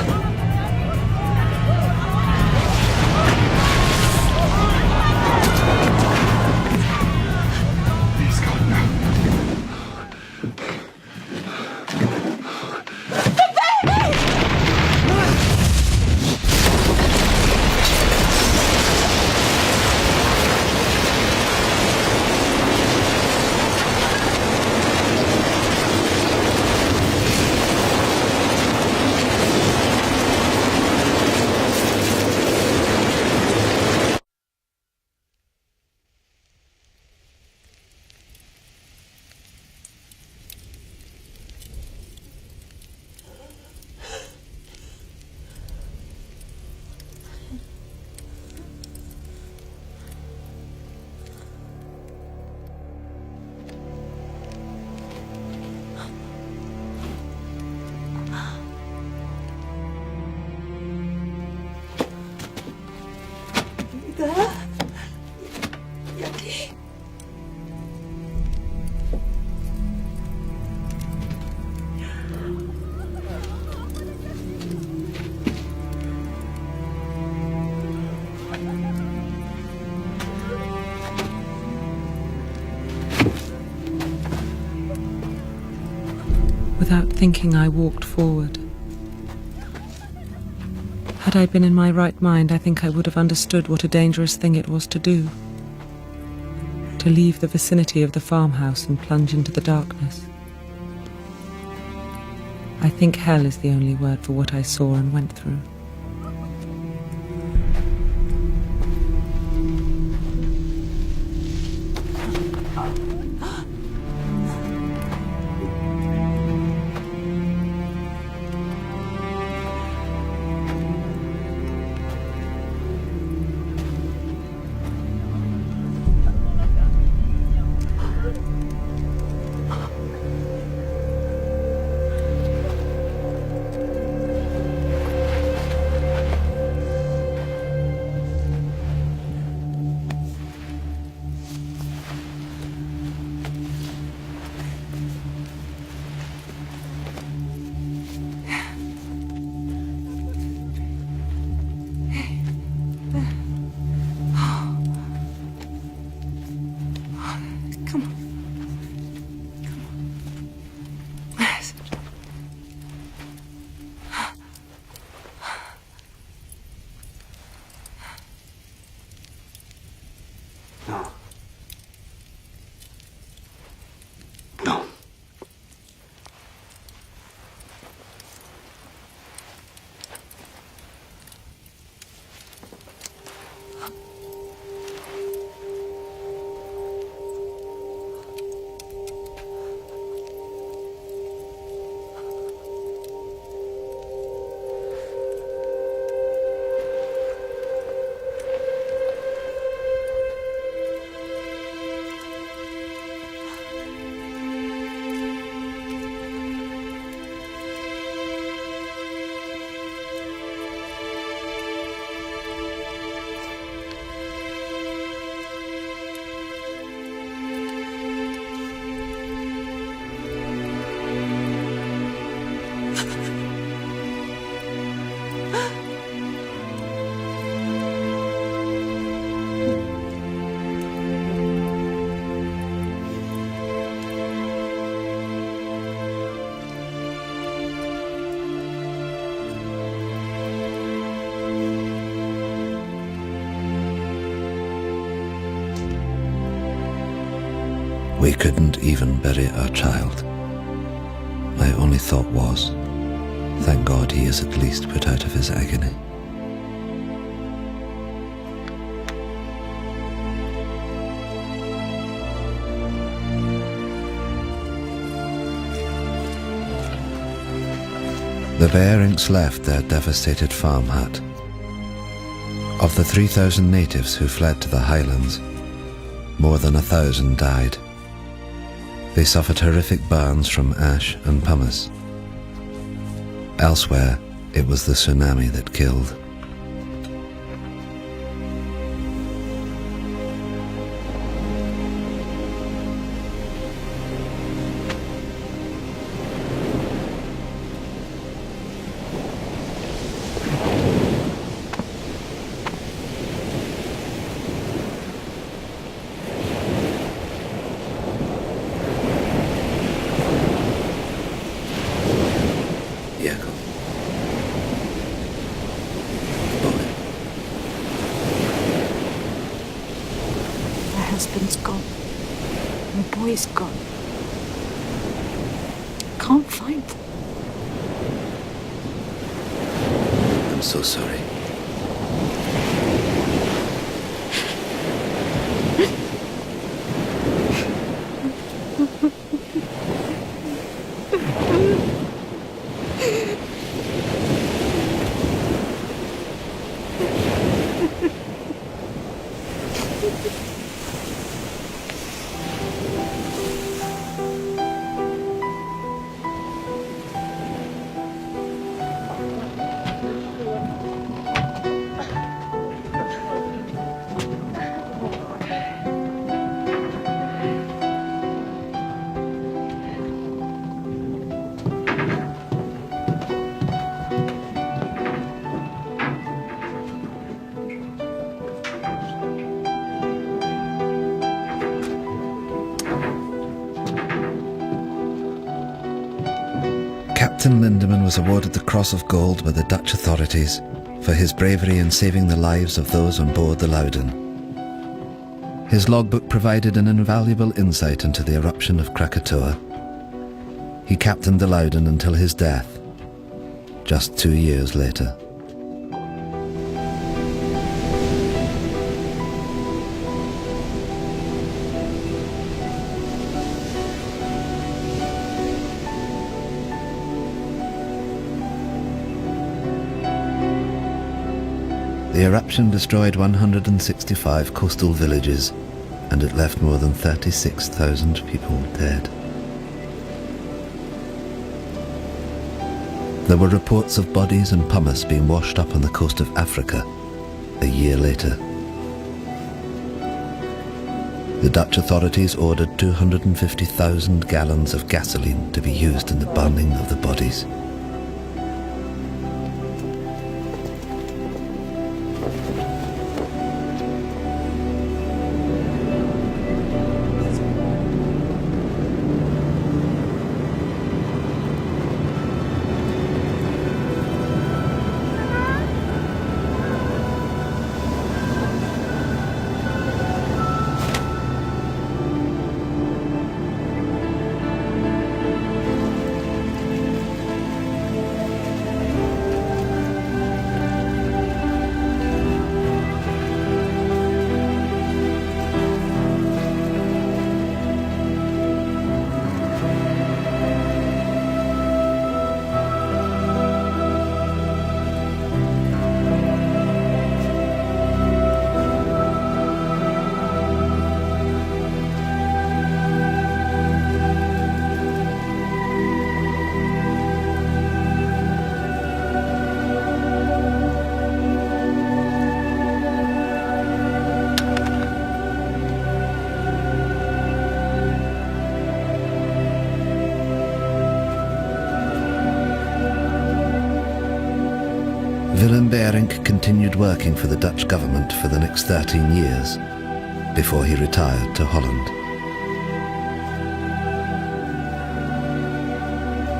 Please, God, no. Without thinking, I walked forward. Had I been in my right mind, I think I would have understood what a dangerous thing it was to do. To leave the vicinity of the farmhouse and plunge into the darkness. I think hell is the only word for what I saw and went through. We couldn't even bury our child. My only thought was, thank God he is at least put out of his agony. The bear inks left their devastated farm hut. Of the 3,000 natives who fled to the highlands, more than 1,000 died. They suffered horrific burns from ash and pumice. Elsewhere, it was the tsunami that killed. husband's gone. My boy's gone. Can't find them. I'm so sorry. Captain Lindemann was awarded the Cross of Gold by the Dutch authorities for his bravery in saving the lives of those on board the Loudon. His logbook provided an invaluable insight into the eruption of Krakatoa. He captained the Loudon until his death, just 2 years later. The eruption destroyed 165 coastal villages, and it left more than 36,000 people dead. There were reports of bodies and pumice being washed up on the coast of Africa a year later. The Dutch authorities ordered 250,000 gallons of gasoline to be used in the burning of the bodies. Willem Beirink continued working for the Dutch government for the next 13 years before he retired to Holland.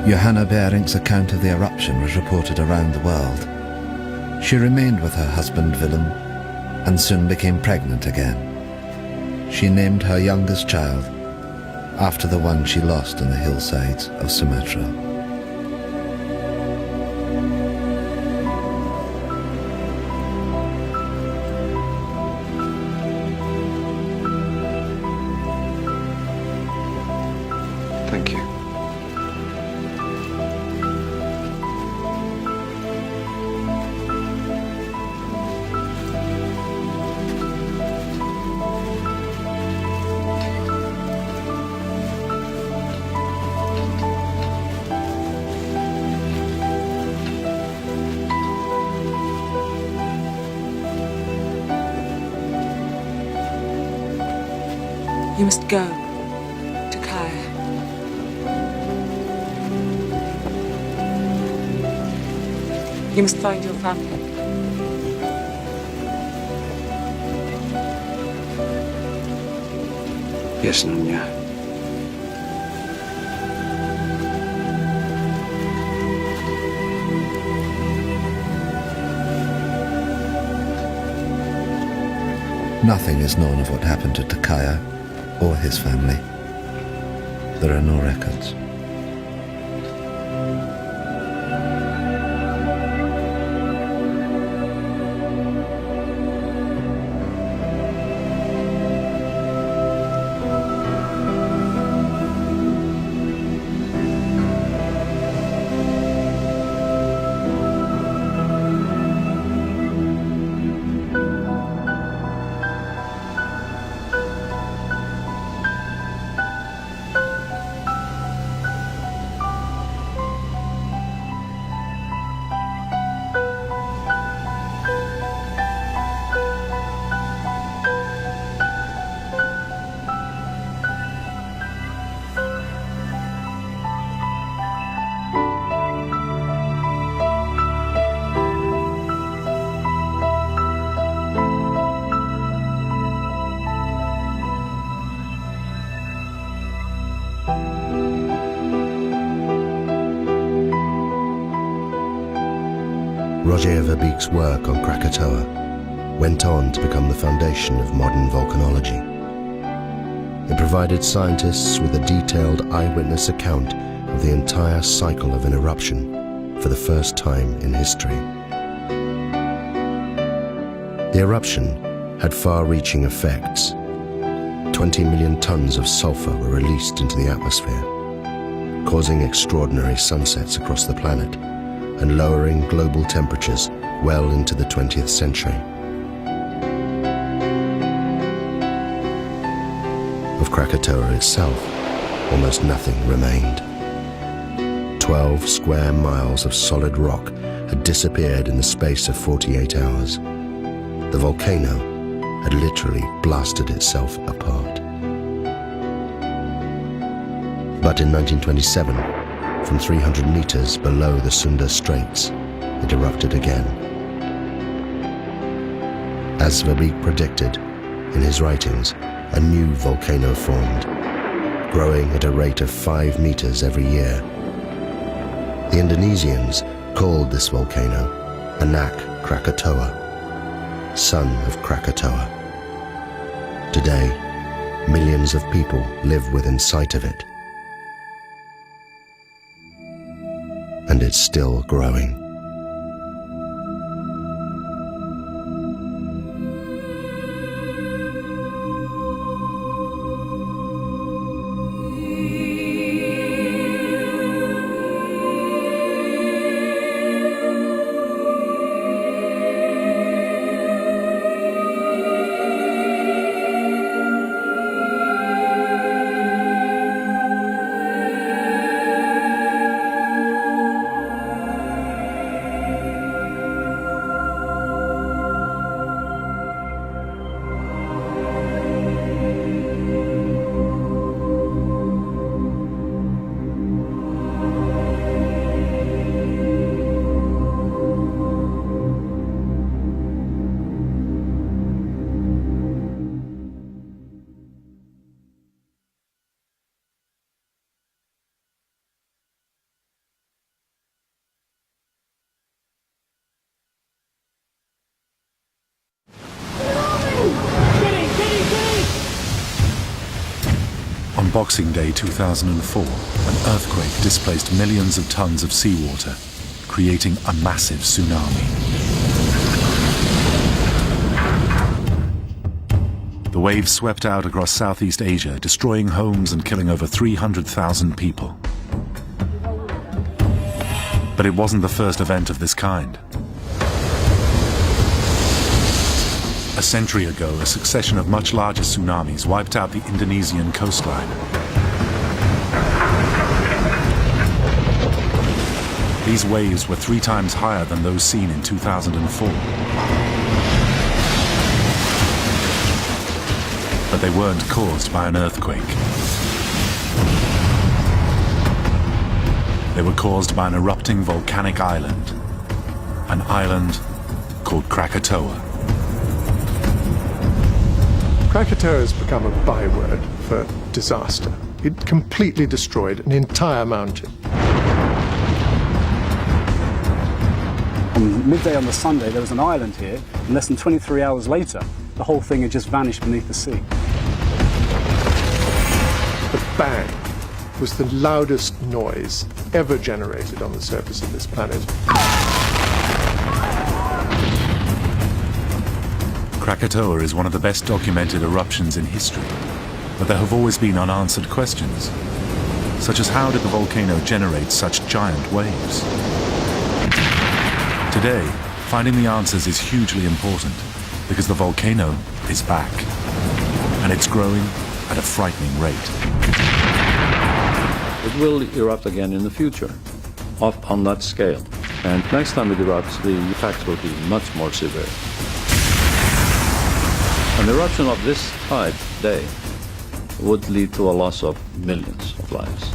Johanna Beirink's account of the eruption was reported around the world. She remained with her husband Willem and soon became pregnant again. She named her youngest child after the one she lost on the hillsides of Sumatra. Thank you. You must go to Kaya. You must find your family. Yes, Nunya. Nothing is known of what happened to Takaya or his family. There are no records. Roger Verbeek's work on Krakatoa went on to become the foundation of modern volcanology. It provided scientists with a detailed eyewitness account of the entire cycle of an eruption for the first time in history. The eruption had far-reaching effects. 20 million tons of sulfur were released into the atmosphere, causing extraordinary sunsets across the planet and lowering global temperatures well into the 20th century. Of Krakatoa itself, almost nothing remained. 12 square miles of solid rock had disappeared in the space of 48 hours. The volcano had literally blasted itself apart. But in 1927, from 300 meters below the Sunda Straits, it erupted again. As Verbeek predicted in his writings, a new volcano formed, growing at a rate of 5 meters every year. The Indonesians called this volcano Anak Krakatoa, son of Krakatoa. Today, millions of people live within sight of it. And it's still growing. On Boxing Day 2004, an earthquake displaced millions of tons of seawater, creating a massive tsunami. The waves swept out across Southeast Asia, destroying homes and killing over 300,000 people. But it wasn't the first event of this kind. A century ago, a succession of much larger tsunamis wiped out the Indonesian coastline. These waves were 3 times higher than those seen in 2004. But they weren't caused by an earthquake. They were caused by an erupting volcanic island. An island called Krakatoa. Krakatoa has become a byword for disaster. It completely destroyed an entire mountain. On midday on the Sunday, there was an island here, and less than 23 hours later, the whole thing had just vanished beneath the sea. The bang was the loudest noise ever generated on the surface of this planet. Krakatoa is one of the best documented eruptions in history, but there have always been unanswered questions, such as how did the volcano generate such giant waves? Today, finding the answers is hugely important, because the volcano is back, and it's growing at a frightening rate. It will erupt again in the future, on that scale, and next time it erupts, the effects will be much more severe. An eruption of this type today would lead to a loss of millions of lives.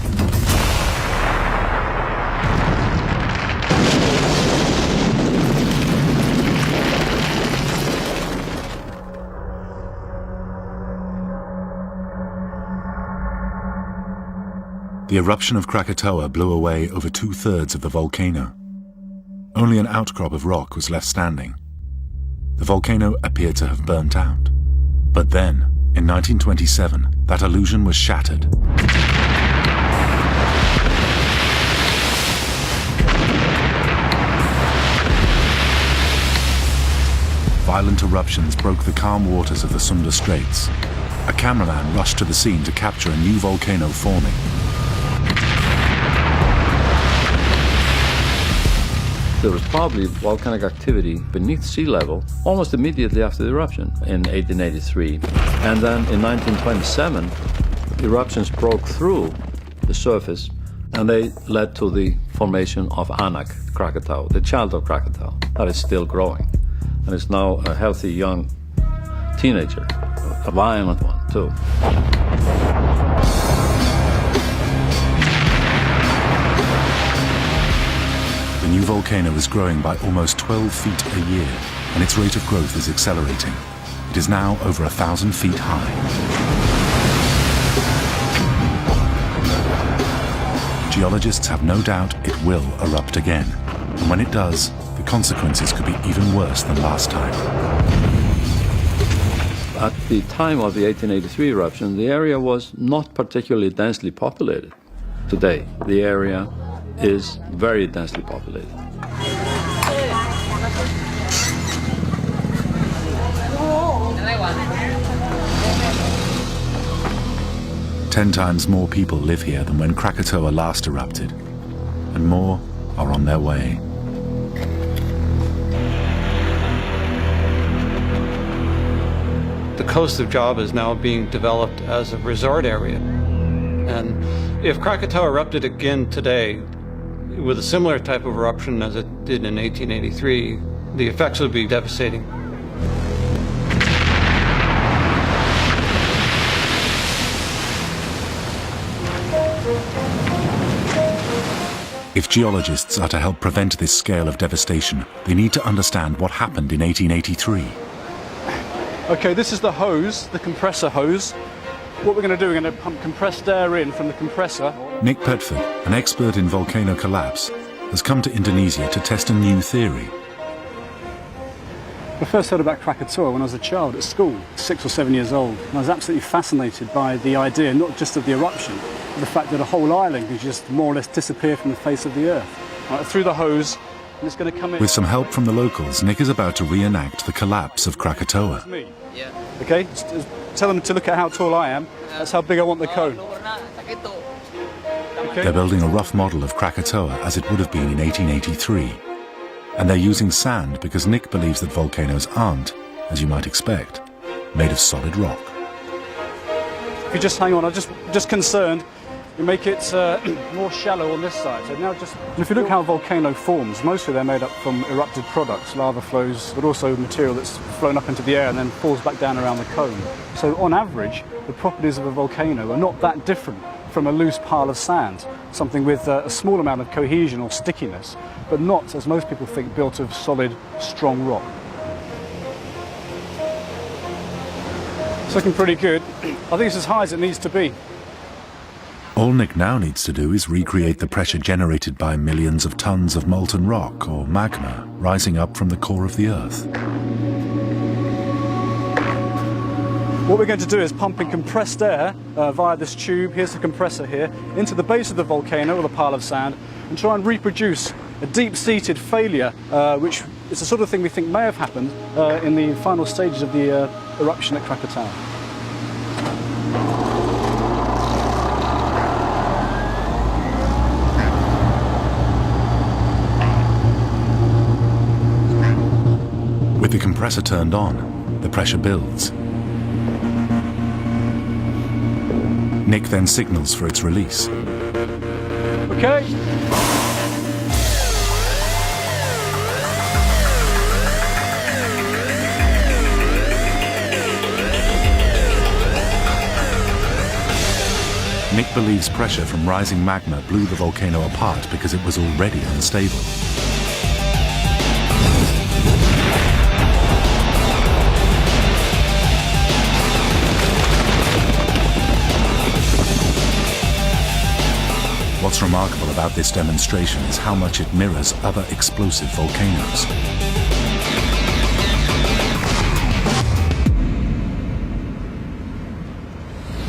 The eruption of Krakatoa blew away over 2/3 of the volcano. Only an outcrop of rock was left standing. The volcano appeared to have burnt out. But then, in 1927, that illusion was shattered. Violent eruptions broke the calm waters of the Sunda Straits. A cameraman rushed to the scene to capture a new volcano forming. There was probably volcanic activity beneath sea level almost immediately after the eruption in 1883. And then in 1927, eruptions broke through the surface and they led to the formation of Anak, Krakatau, the child of Krakatau, that is still growing. And it's now a healthy young teenager, a violent one too. The new volcano is growing by almost 12 feet a year, and its rate of growth is accelerating. It is now over 1,000 feet high. Geologists have no doubt it will erupt again, and when it does, the consequences could be even worse than last time. At the time of the 1883 eruption, the area was not particularly densely populated. Today, the area is very densely populated. Ten times more people live here than when Krakatoa last erupted, and more are on their way. The coast of Java is now being developed as a resort area. And if Krakatoa erupted again today, with a similar type of eruption as it did in 1883, the effects would be devastating. If geologists are to help prevent this scale of devastation, they need to understand what happened in 1883. Okay, this is the hose, the compressor hose. What we're going to do, we're going to pump compressed air in from the compressor. Nick Petford, an expert in volcano collapse, has come to Indonesia to test a new theory. I first heard about Krakatoa when I was a child at school, 6 or 7 years old. And I was absolutely fascinated by the idea, not just of the eruption, but the fact that a whole island could just more or less disappear from the face of the earth. Right, through the hose, and it's going to come in. With some help from the locals, Nick is about to reenact the collapse of Krakatoa. That's me. Yeah. Okay, just tell them to look at how tall I am. That's how big I want the cone. Okay. They're building a rough model of Krakatoa as it would have been in 1883. And they're using sand because Nick believes that volcanoes aren't, as you might expect, made of solid rock. If you just hang on, I'm just concerned. You make it more shallow on this side. So now just, if you look how a volcano forms, mostly they're made up from erupted products, lava flows, but also material that's flown up into the air and then falls back down around the cone. So on average, the properties of a volcano are not that different from a loose pile of sand, something with a small amount of cohesion or stickiness, but not, as most people think, built of solid, strong rock. It's looking pretty good. I think it's as high as it needs to be. All Nick now needs to do is recreate the pressure generated by millions of tons of molten rock or magma rising up from the core of the Earth. What we're going to do is pump in compressed air via this tube, here's the compressor here, into the base of the volcano or the pile of sand, and try and reproduce a deep-seated failure, which is the sort of thing we think may have happened in the final stages of the eruption at Krakatoa. With the compressor turned on, the pressure builds. Nick then signals for its release. Okay. Nick believes pressure from rising magma blew the volcano apart because it was already unstable. What What's remarkable about this demonstration is how much it mirrors other explosive volcanoes.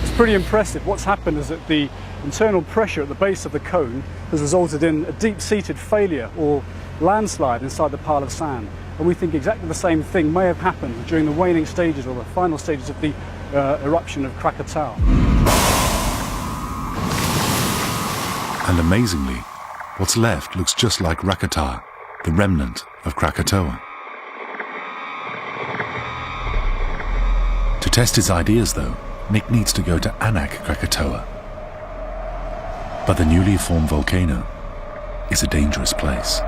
It's pretty impressive. What's happened is that the internal pressure at the base of the cone has resulted in a deep-seated failure or landslide inside the pile of sand. And we think exactly the same thing may have happened during the waning stages or the final stages of the eruption of Krakatao. And amazingly, what's left looks just like Krakatau, the remnant of Krakatoa. To test his ideas, though, Nick needs to go to Anak Krakatoa. But the newly formed volcano is a dangerous place.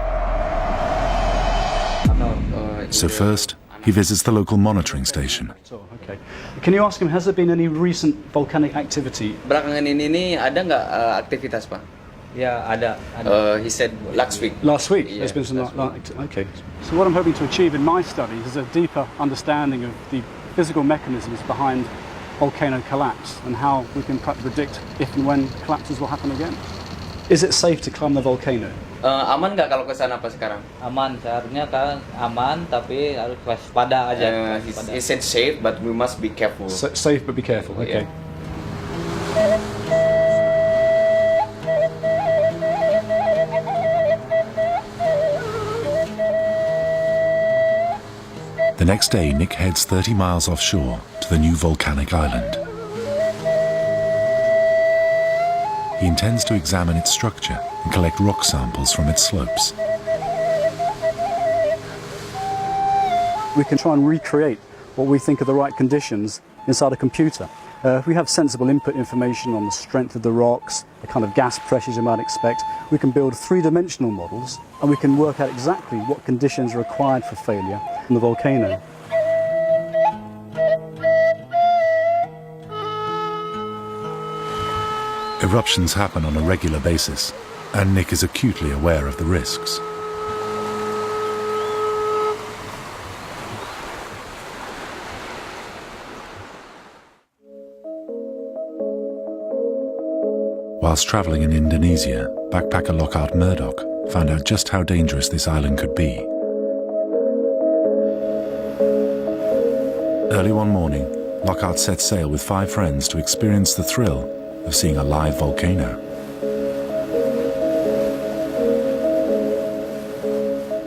So first, he visits the local monitoring station. Okay. Can you ask him, has there been any recent volcanic activity? Belakangan ini ada nggak aktivitas, Pak? Ya, ada. He said last week. Last week? Yeah, there's been some. Okay. So what I'm hoping to achieve in my studies is a deeper understanding of the physical mechanisms behind volcano collapse and how we can predict if and when collapses will happen again. Is it safe to climb the volcano? Aman nggak kalau ke sana Pak sekarang? Aman, seharusnya kan aman, tapi harus waspada aja. He said safe, but we must be careful. Safe, but be careful. Okay. Yeah. The next day, Nick heads 30 miles offshore to the new volcanic island. He intends to examine its structure and collect rock samples from its slopes. We can try and recreate what we think are the right conditions inside a computer. If we have sensible input information on the strength of the rocks, the kind of gas pressures you might expect, we can build three-dimensional models and we can work out exactly what conditions are required for failure in the volcano. Eruptions happen on a regular basis, and Nick is acutely aware of the risks. Whilst travelling in Indonesia, backpacker Lockhart Murdoch found out just how dangerous this island could be. Early one morning, Lockhart set sail with 5 friends to experience the thrill of seeing a live volcano.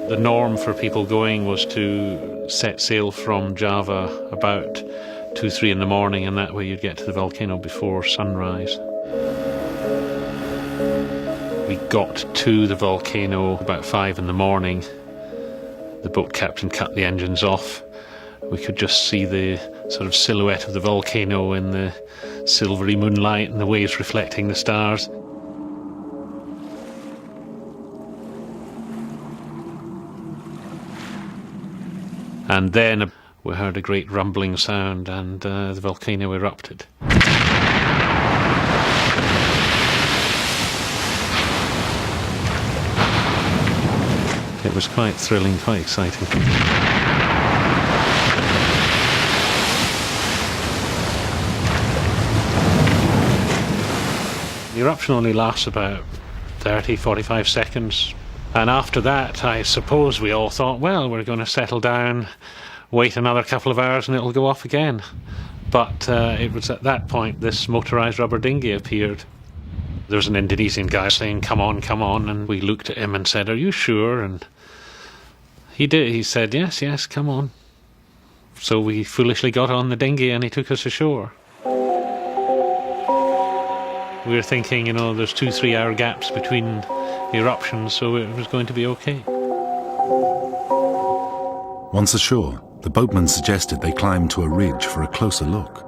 The norm for people going was to set sail from Java about 2-3 in the morning, and that way you'd get to the volcano before sunrise. We got to the volcano about 5 in the morning. The boat captain cut the engines off. We could just see the sort of silhouette of the volcano in the silvery moonlight and the waves reflecting the stars. And then we heard a great rumbling sound and the volcano erupted. It was quite thrilling, quite exciting. The eruption only lasts about 30-45 seconds, and after that I suppose we all thought, well, we're going to settle down, wait another couple of hours and it'll go off again. But it was at that point this motorised rubber dinghy appeared. There was an Indonesian guy saying, come on, and we looked at him and said, are you sure? And he did. He said, yes, come on. So we foolishly got on the dinghy and he took us ashore. We were thinking, there's 2-3 hour gaps between eruptions, so it was going to be okay. Once ashore, the boatman suggested they climb to a ridge for a closer look.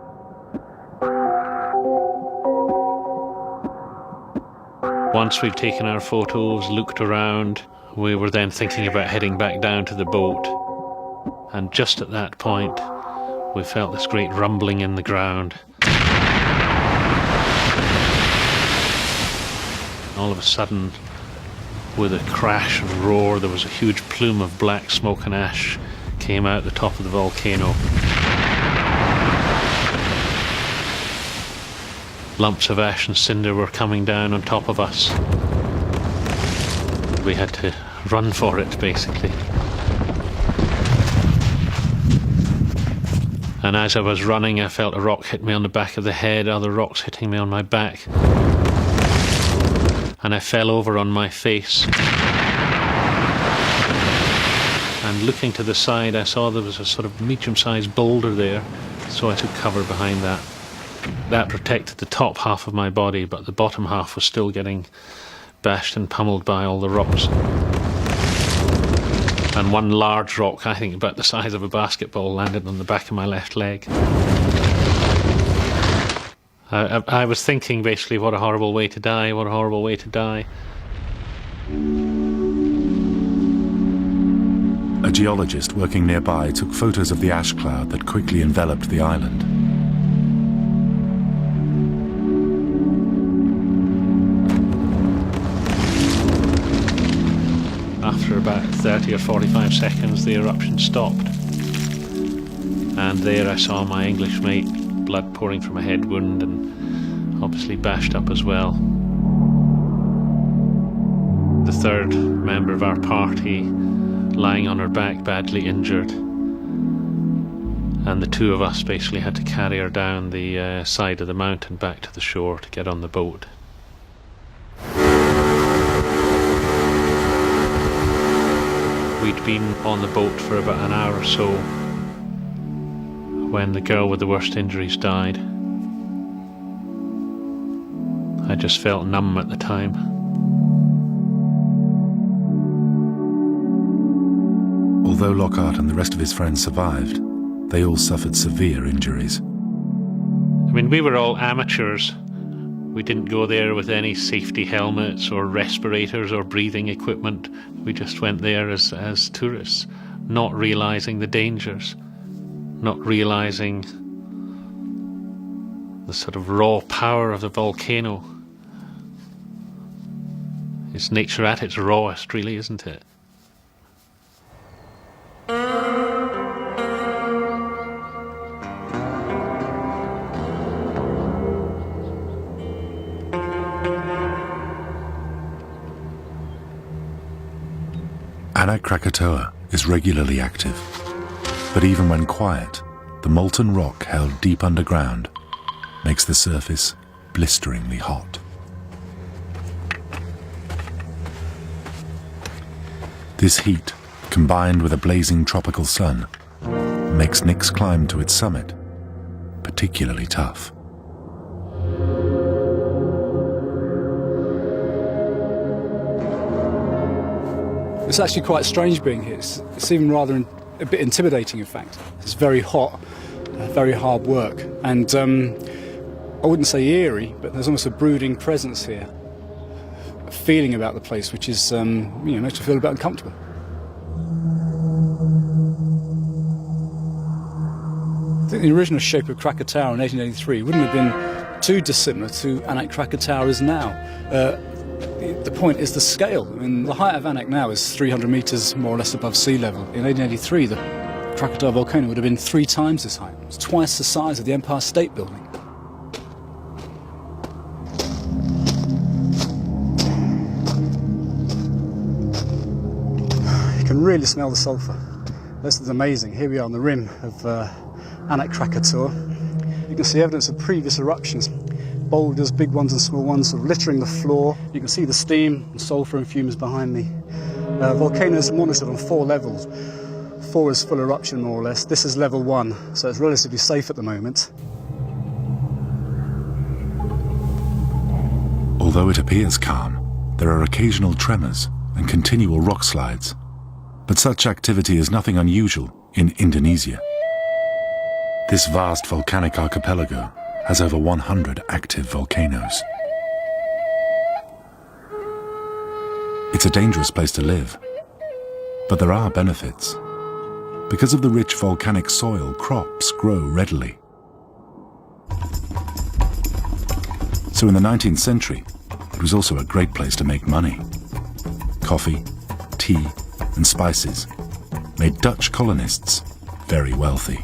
Once we'd taken our photos, looked around, we were then thinking about heading back down to the boat. And just at that point, we felt this great rumbling in the ground. All of a sudden, with a crash and roar, there was a huge plume of black smoke and ash came out the top of the volcano. lumps of ash and cinder were coming down on top of us. We had to run for it, basically. And as I was running, I felt a rock hit me on the back of the head, other rocks hitting me on my back. And I fell over on my face. And looking to the side, I saw there was a sort of medium-sized boulder there, so I took cover behind that. That protected the top half of my body, but the bottom half was still getting bashed and pummeled by all the rocks. And one large rock, I think about the size of a basketball, landed on the back of my left leg. I was thinking basically, what a horrible way to die, what a horrible way to die. A geologist working nearby took photos of the ash cloud that quickly enveloped the island. After about 30 or 45 seconds, the eruption stopped. And there I saw my English mate, blood pouring from a head wound and obviously bashed up as well. The third member of our party lying on her back, badly injured. And the two of us basically had to carry her down the side of the mountain back to the shore to get on the boat. We'd been on the boat for about an hour or so when the girl with the worst injuries died. I just felt numb at the time. Although Lockhart and the rest of his friends survived, they all suffered severe injuries. I mean, we were all amateurs. We didn't go there with any safety helmets or respirators or breathing equipment. We just went there as tourists, not realising the dangers, not realising the sort of raw power of the volcano. It's nature at its rawest, really, isn't it? Anak Krakatoa is regularly active, but even when quiet, the molten rock held deep underground makes the surface blisteringly hot. This heat, combined with a blazing tropical sun, makes Nick's climb to its summit particularly tough. It's actually quite strange being here. It's even rather a bit intimidating, in fact. It's very hot, very hard work, and I wouldn't say eerie, but there's almost a brooding presence here, a feeling about the place which is, makes you feel a bit uncomfortable. I think the original shape of Krakatau in 1883 wouldn't have been too dissimilar to Anak Krakatau is now. The point is the scale. I mean, the height of Anak now is 300 metres more or less above sea level. In 1883, the Krakatau volcano would have been 3 times this height. It's twice the size of the Empire State Building. You can really smell the sulphur. This is amazing. Here we are on the rim of Anak Krakatau. You can see evidence of previous eruptions. Boulders, big ones and small ones, sort of littering the floor. You can see the steam and sulphur and fumes behind me. Volcano is monitored on 4 levels. 4 is full eruption, more or less. This is level 1, so it's relatively safe at the moment. Although it appears calm, there are occasional tremors and continual rock slides. But such activity is nothing unusual in Indonesia. This vast volcanic archipelago has over 100 active volcanoes. It's a dangerous place to live, but there are benefits. Because of the rich volcanic soil, crops grow readily. So in the 19th century, it was also a great place to make money. Coffee, tea, and spices made Dutch colonists very wealthy.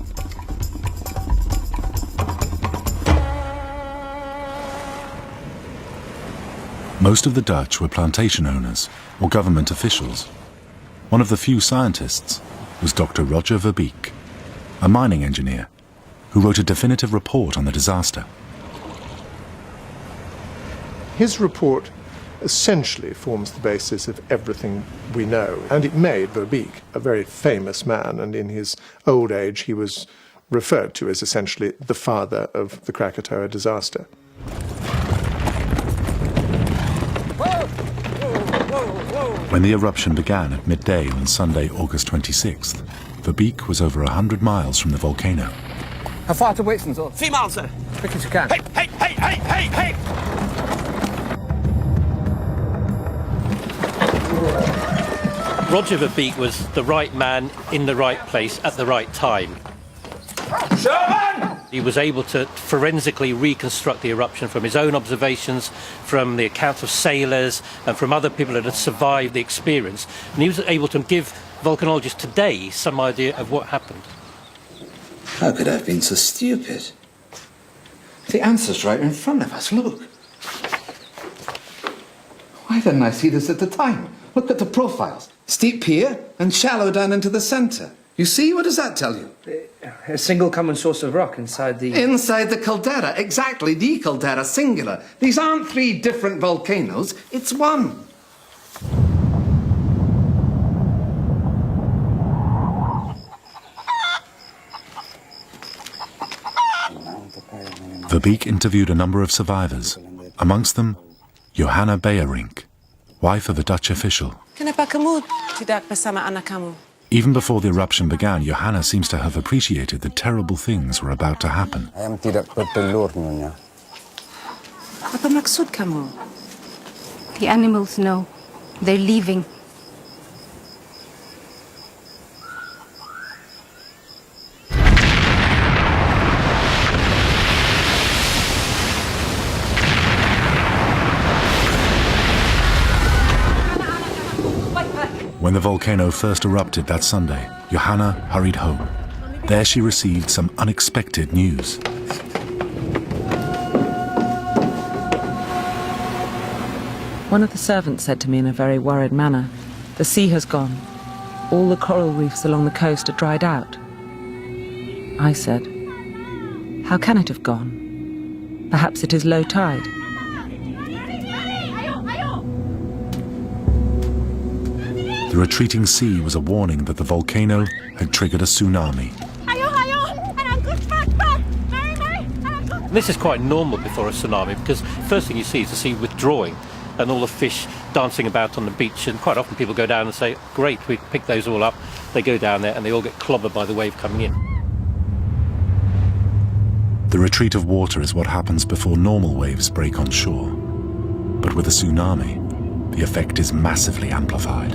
Most of the Dutch were plantation owners or government officials. One of the few scientists was Dr. Roger Verbeek, a mining engineer who wrote a definitive report on the disaster. His report essentially forms the basis of everything we know, and it made Verbeek a very famous man, and in his old age he was referred to as essentially the father of the Krakatoa disaster. When the eruption began at midday on Sunday, August 26th, Verbeek was over 100 miles from the volcano. How far to wait from the 3 miles, sir. Quick as you can. Hey! Roger Verbeek was the right man in the right place at the right time. Sherman! He was able to forensically reconstruct the eruption from his own observations, from the accounts of sailors, and from other people that had survived the experience. And he was able to give volcanologists today some idea of what happened. How could I have been so stupid? The answer's right in front of us, look. Why didn't I see this at the time? Look at the profiles. Steep here and shallow down into the centre. You see? What does that tell you? A single common source of rock inside the... Inside the caldera, exactly, the caldera, singular. These aren't 3 different volcanoes, it's one. Verbeek interviewed a number of survivors, amongst them Johanna Beierink, wife of a Dutch official. Kenapa kamu tidak bersama anak kamu? Even before the eruption began, Johanna seems to have appreciated the terrible things were about to happen. Ayam tidak bertelur, Nyonya. Apa maksud kamu? The animals know. They're leaving. When the volcano first erupted that Sunday, Johanna hurried home. There she received some unexpected news. One of the servants said to me in a very worried manner, "The sea has gone. All the coral reefs along the coast are dried out." I said, "How can it have gone? Perhaps it is low tide." The retreating sea was a warning that the volcano had triggered a tsunami. This is quite normal before a tsunami because first thing you see is the sea withdrawing and all the fish dancing about on the beach, and quite often people go down and say, great, we pick those all up. They go down there and they all get clobbered by the wave coming in. The retreat of water is what happens before normal waves break on shore. But with a tsunami, the effect is massively amplified.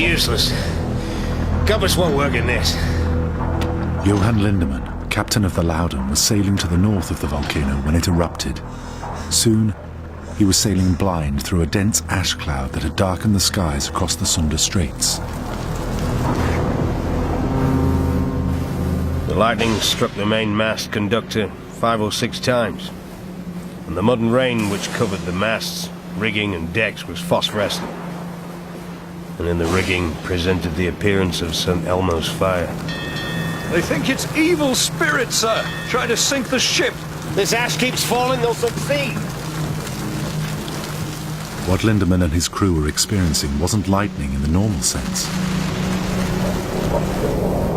Useless. Compass won't work in this. Johan Lindemann, captain of the Loudon, was sailing to the north of the volcano when it erupted. Soon, he was sailing blind through a dense ash cloud that had darkened the skies across the Sunda Straits. The lightning struck the main mast conductor 5 or 6 times, and the mud and rain which covered the masts, rigging and decks was phosphorescent, and in the rigging presented the appearance of St. Elmo's fire. They think it's evil spirits, sir, trying to sink the ship. This ash keeps falling, they'll succeed. What Lindemann and his crew were experiencing wasn't lightning in the normal sense.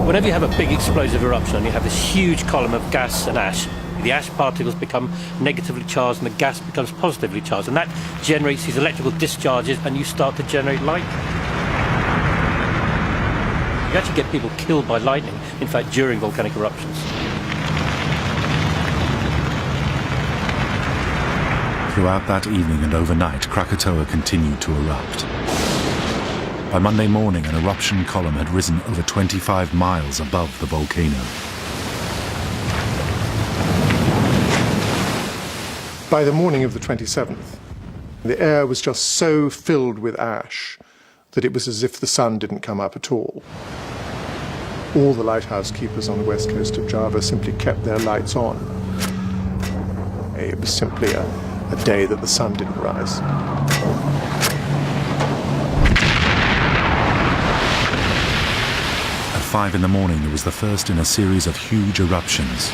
Whenever you have a big explosive eruption and you have this huge column of gas and ash, the ash particles become negatively charged and the gas becomes positively charged, and that generates these electrical discharges and you start to generate lightning. You actually get people killed by lightning, in fact, during volcanic eruptions. Throughout that evening and overnight, Krakatoa continued to erupt. By Monday morning, an eruption column had risen over 25 miles above the volcano. By the morning of the 27th, the air was just so filled with ash that it was as if the sun didn't come up at all. All the lighthouse keepers on the west coast of Java simply kept their lights on. It was simply a day that the sun didn't rise. At 5 in the morning, there was the first in a series of huge eruptions.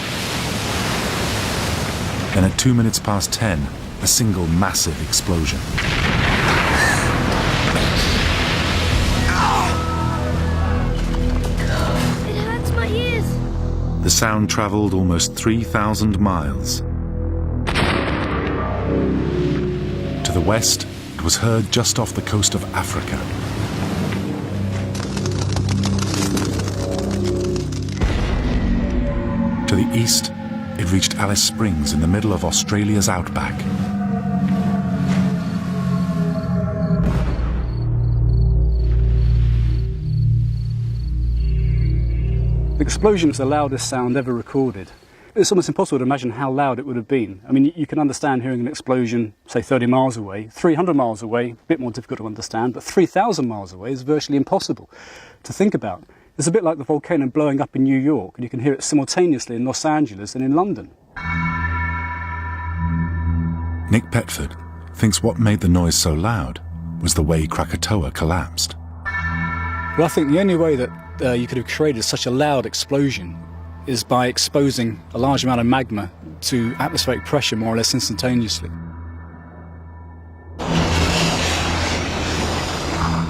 Then at 2 minutes past 10, a single massive explosion. It hurts my ears. The sound travelled almost 3,000 miles. To the west, it was heard just off the coast of Africa. To the east, it reached Alice Springs in the middle of Australia's outback. The explosion was the loudest sound ever recorded. It's almost impossible to imagine how loud it would have been. I mean, you can understand hearing an explosion, say 30 miles away, 300 miles away, a bit more difficult to understand, but 3,000 miles away is virtually impossible to think about. It's a bit like the volcano blowing up in New York, and you can hear it simultaneously in Los Angeles and in London. Nick Petford thinks what made the noise so loud was the way Krakatoa collapsed. Well, I think the only way that you could have created such a loud explosion is by exposing a large amount of magma to atmospheric pressure more or less instantaneously.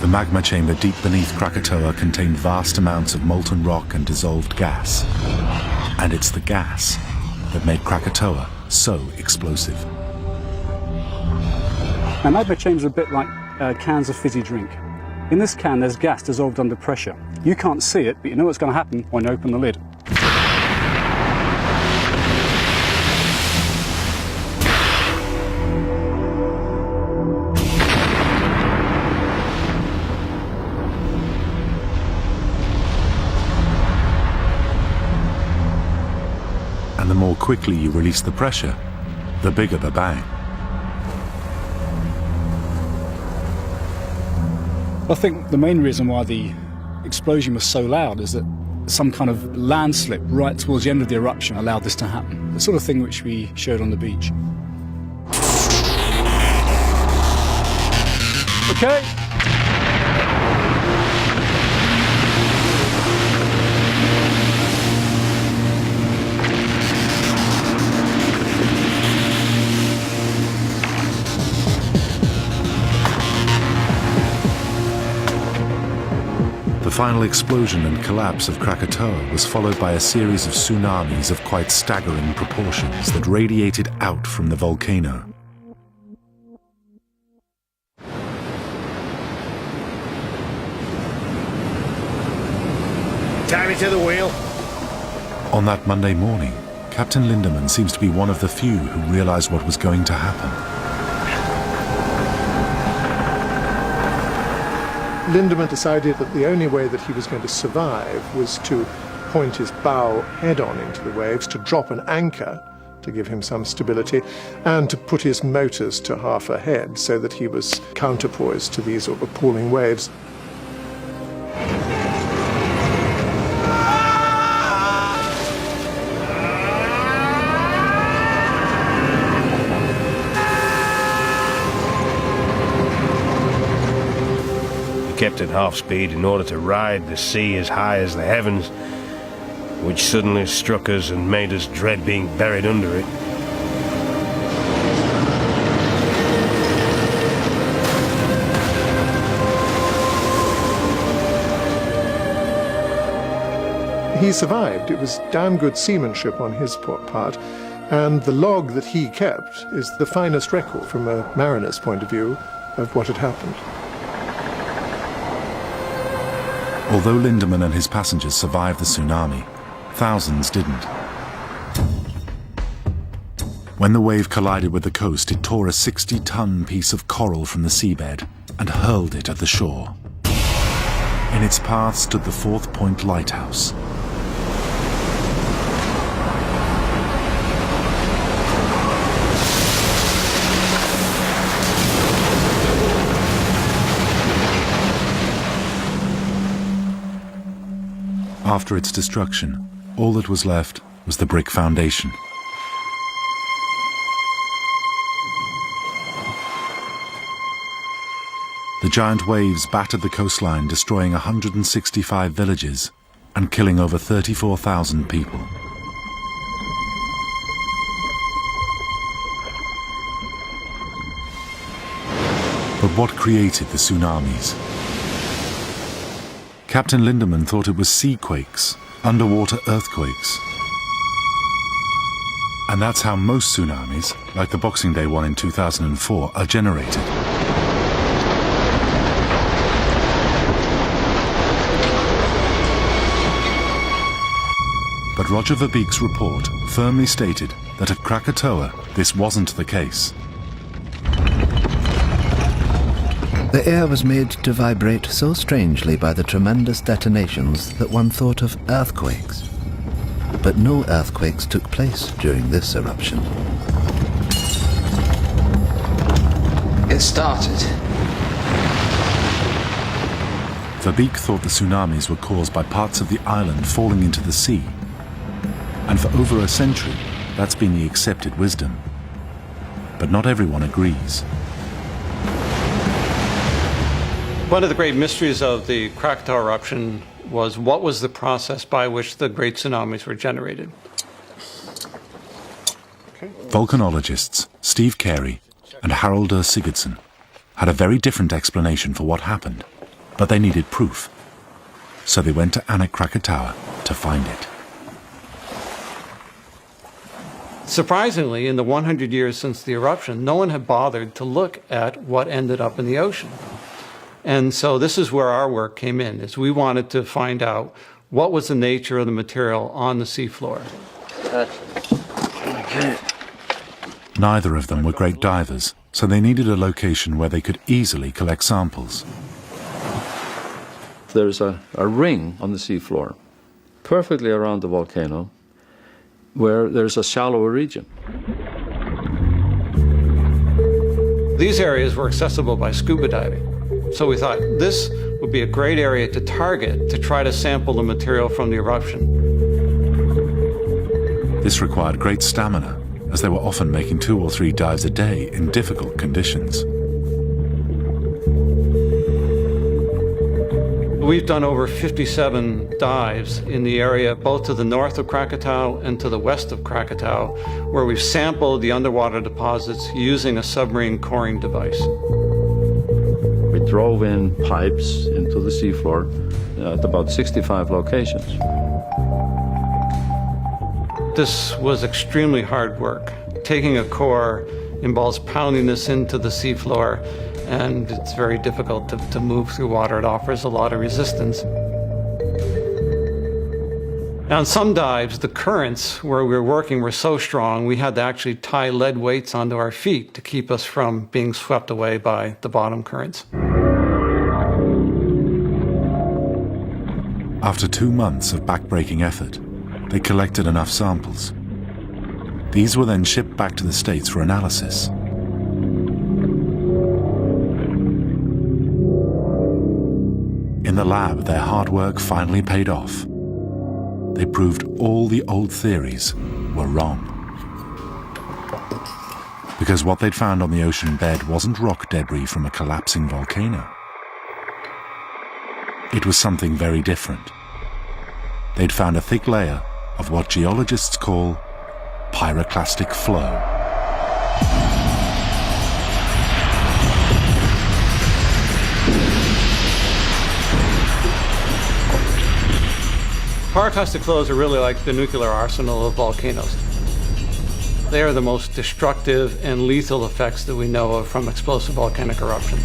The magma chamber deep beneath Krakatoa contained vast amounts of molten rock and dissolved gas. And it's the gas that made Krakatoa so explosive. Now, magma chambers are a bit like cans of fizzy drink. In this can, there's gas dissolved under pressure. You can't see it, but you know what's going to happen when you open the lid. And the more quickly you release the pressure, the bigger the bang. I think the main reason why the explosion was so loud is that some kind of landslip right towards the end of the eruption allowed this to happen. The sort of thing which we showed on the beach. Okay. The final explosion and collapse of Krakatoa was followed by a series of tsunamis of quite staggering proportions that radiated out from the volcano. Tie me to the wheel. On that Monday morning, Captain Lindemann seems to be one of the few who realized what was going to happen. Lindemann decided that the only way that he was going to survive was to point his bow head-on into the waves, to drop an anchor to give him some stability, and to put his motors to half ahead so that he was counterpoised to these appalling waves. Kept at half speed in order to ride the sea as high as the heavens, which suddenly struck us and made us dread being buried under it. He survived. It was damn good seamanship on his part, and the log that he kept is the finest record from a mariner's point of view of what had happened. Although Lindemann and his passengers survived the tsunami, thousands didn't. When the wave collided with the coast, it tore a 60-ton piece of coral from the seabed and hurled it at the shore. In its path stood the 4th Point Lighthouse. After its destruction, all that was left was the brick foundation. The giant waves battered the coastline, destroying 165 villages and killing over 34,000 people. But what created the tsunamis? Captain Lindemann thought it was sea quakes, underwater earthquakes. And that's how most tsunamis, like the Boxing Day one in 2004, are generated. But Roger Verbeek's report firmly stated that at Krakatoa, this wasn't the case. The air was made to vibrate so strangely by the tremendous detonations that one thought of earthquakes. But no earthquakes took place during this eruption. It started. Verbeek thought the tsunamis were caused by parts of the island falling into the sea. And for over a century, that's been the accepted wisdom. But not everyone agrees. One of the great mysteries of the Krakatau eruption was what was the process by which the great tsunamis were generated. Volcanologists Steve Carey and Haraldur Sigurdsson had a very different explanation for what happened, but they needed proof. So they went to Anak Krakatoa to find it. Surprisingly, in the 100 years since the eruption, no one had bothered to look at what ended up in the ocean. And so this is where our work came in, is we wanted to find out what was the nature of the material on the seafloor. Neither of them were great divers, so they needed a location where they could easily collect samples. There's a ring on the seafloor, perfectly around the volcano, where there's a shallower region. These areas were accessible by scuba diving. So we thought this would be a great area to target to try to sample the material from the eruption. This required great stamina, as they were often making 2 or 3 dives a day in difficult conditions. We've done over 57 dives in the area both to the north of Krakatau and to the west of Krakatau, where we've sampled the underwater deposits using a submarine coring device. We drove in pipes into the seafloor at about 65 locations. This was extremely hard work. Taking a core involves pounding this into the seafloor, and it's very difficult to move through water. It offers a lot of resistance. On some dives, the currents where we were working were so strong, we had to actually tie lead weights onto our feet to keep us from being swept away by the bottom currents. After 2 months of backbreaking effort, they collected enough samples. These were then shipped back to the States for analysis. In the lab, their hard work finally paid off. They proved all the old theories were wrong. Because what they'd found on the ocean bed wasn't rock debris from a collapsing volcano. It was something very different. They'd found a thick layer of what geologists call pyroclastic flow. Pyroclastic flows are really like the nuclear arsenal of volcanoes. They are the most destructive and lethal effects that we know of from explosive volcanic eruption.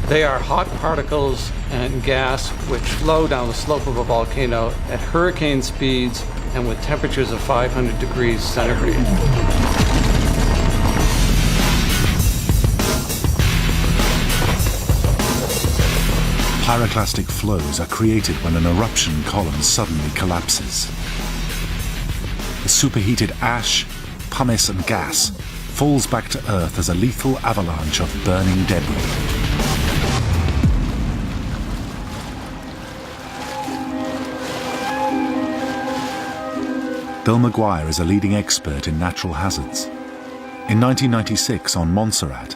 They are hot particles and gas which flow down the slope of a volcano at hurricane speeds and with temperatures of 500 degrees centigrade. Pyroclastic flows are created when an eruption column suddenly collapses. The superheated ash, pumice and gas falls back to Earth as a lethal avalanche of burning debris. Bill Maguire is a leading expert in natural hazards. In 1996 on Montserrat,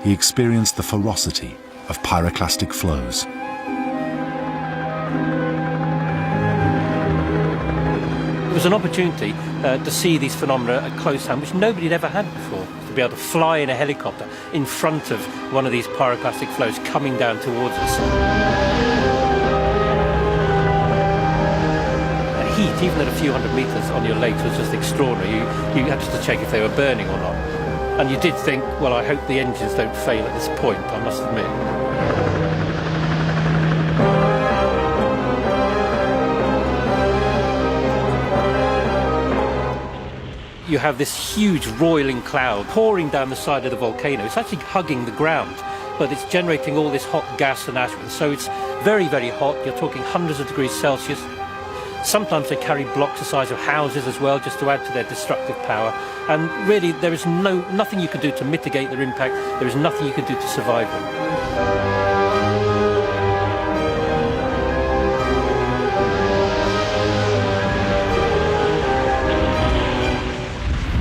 he experienced the ferocity of pyroclastic flows. It was an opportunity to see these phenomena at close hand, which nobody had ever had before. To be able to fly in a helicopter in front of one of these pyroclastic flows coming down towards us. The heat, even at a few hundred metres on your legs, was just extraordinary. You had to check if they were burning or not. And you did think, well, I hope the engines don't fail at this point, I must admit. You have this huge roiling cloud pouring down the side of the volcano. It's actually hugging the ground, but it's generating all this hot gas and ash. So it's very, very hot. You're talking hundreds of degrees Celsius. Sometimes they carry blocks the size of houses as well, just to add to their destructive power. And really, there is nothing you can do to mitigate their impact. There is nothing you can do to survive them.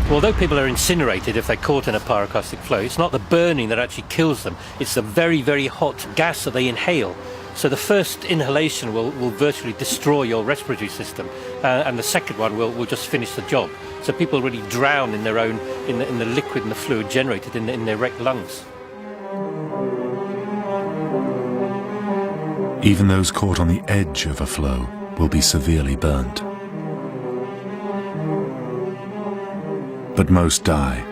Although people are incinerated if they're caught in a pyroclastic flow, it's not the burning that actually kills them. It's the very, very hot gas that they inhale. So the first inhalation will virtually destroy your respiratory system, and the second one will just finish the job. So people really drown in their own, in the liquid and the fluid generated in their wrecked lungs. Even those caught on the edge of a flow will be severely burnt. But most die.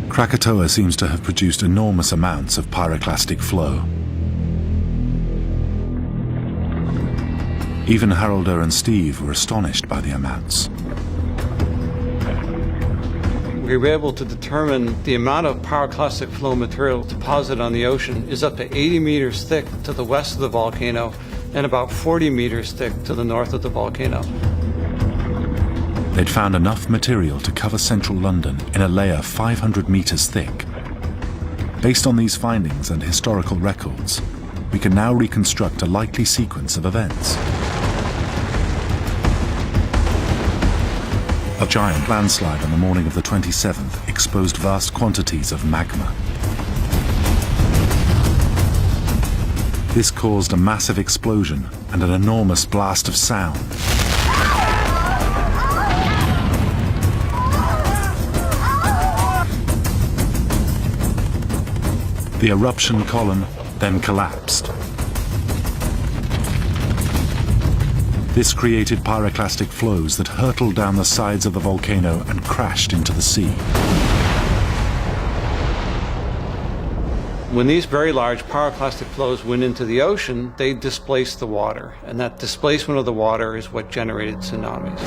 Krakatoa seems to have produced enormous amounts of pyroclastic flow. Even Harolder and Steve were astonished by the amounts. We were able to determine the amount of pyroclastic flow material deposited on the ocean is up to 80 meters thick to the west of the volcano and about 40 meters thick to the north of the volcano. They'd found enough material to cover central London in a layer 500 meters thick. Based on these findings and historical records, we can now reconstruct a likely sequence of events. A giant landslide on the morning of the 27th exposed vast quantities of magma. This caused a massive explosion and an enormous blast of sound. The eruption column then collapsed. This created pyroclastic flows that hurtled down the sides of the volcano and crashed into the sea. When these very large pyroclastic flows went into the ocean, they displaced the water, and that displacement of the water is what generated tsunamis.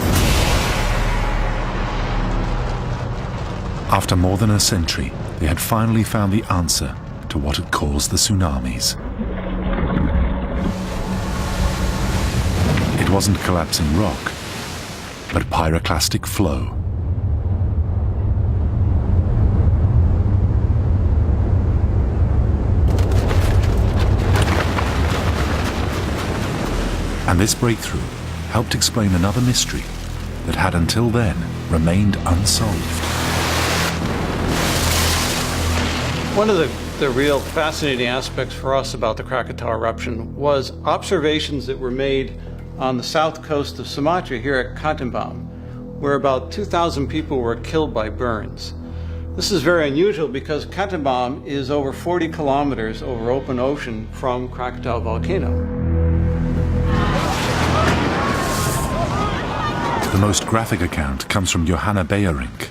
After more than a century, they had finally found the answer to what had caused the tsunamis. It wasn't collapsing rock, but pyroclastic flow. And this breakthrough helped explain another mystery that had until then remained unsolved. One of the real fascinating aspects for us about the Krakatau eruption was observations that were made on the south coast of Sumatra here at Katimbang, where about 2,000 people were killed by burns. This is very unusual because Katimbang is over 40 kilometers over open ocean from Krakatau volcano. The most graphic account comes from Johanna Bejerink.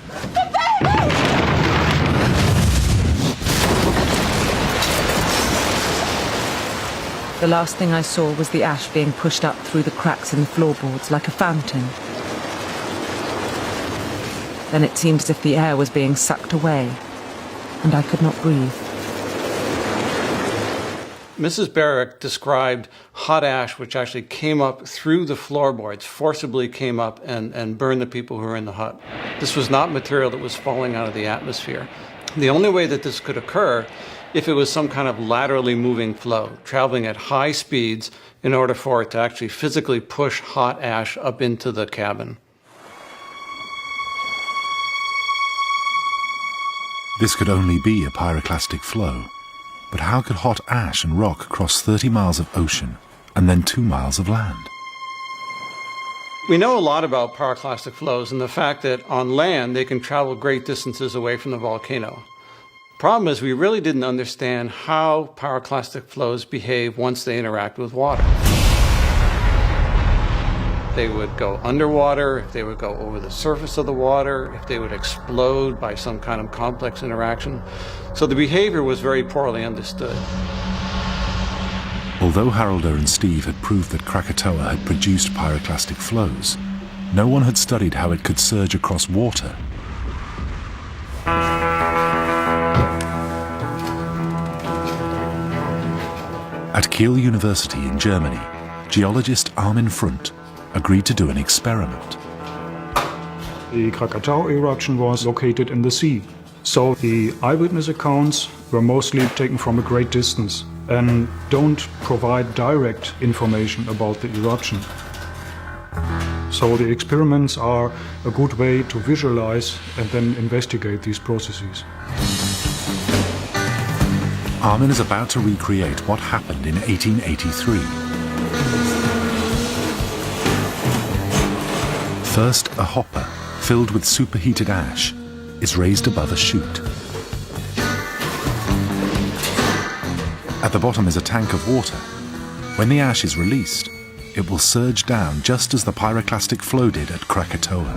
The last thing I saw was the ash being pushed up through the cracks in the floorboards like a fountain. Then it seemed as if the air was being sucked away, and I could not breathe. Mrs. Barrick described hot ash which actually came up through the floorboards, forcibly came up and burned the people who were in the hut. This was not material that was falling out of the atmosphere. The only way that this could occur if it was some kind of laterally moving flow, traveling at high speeds in order for it to actually physically push hot ash up into the cabin. This could only be a pyroclastic flow. But how could hot ash and rock cross 30 miles of ocean and then 2 miles of land? We know a lot about pyroclastic flows and the fact that on land they can travel great distances away from the volcano. Problem is we really didn't understand how pyroclastic flows behave once they interact with water. They would go underwater, if they would go over the surface of the water, if they would explode by some kind of complex interaction. So the behavior was very poorly understood. Although Haroldo and Steve had proved that Krakatoa had produced pyroclastic flows, no one had studied how it could surge across water. At Kiel University in Germany, geologist Armin Frundt agreed to do an experiment. The Krakatau eruption was located in the sea, so the eyewitness accounts were mostly taken from a great distance and don't provide direct information about the eruption. So the experiments are a good way to visualize and then investigate these processes. Armin is about to recreate what happened in 1883. First, a hopper filled with superheated ash is raised above a chute. At the bottom is a tank of water. When the ash is released, it will surge down just as the pyroclastic flow did at Krakatoa.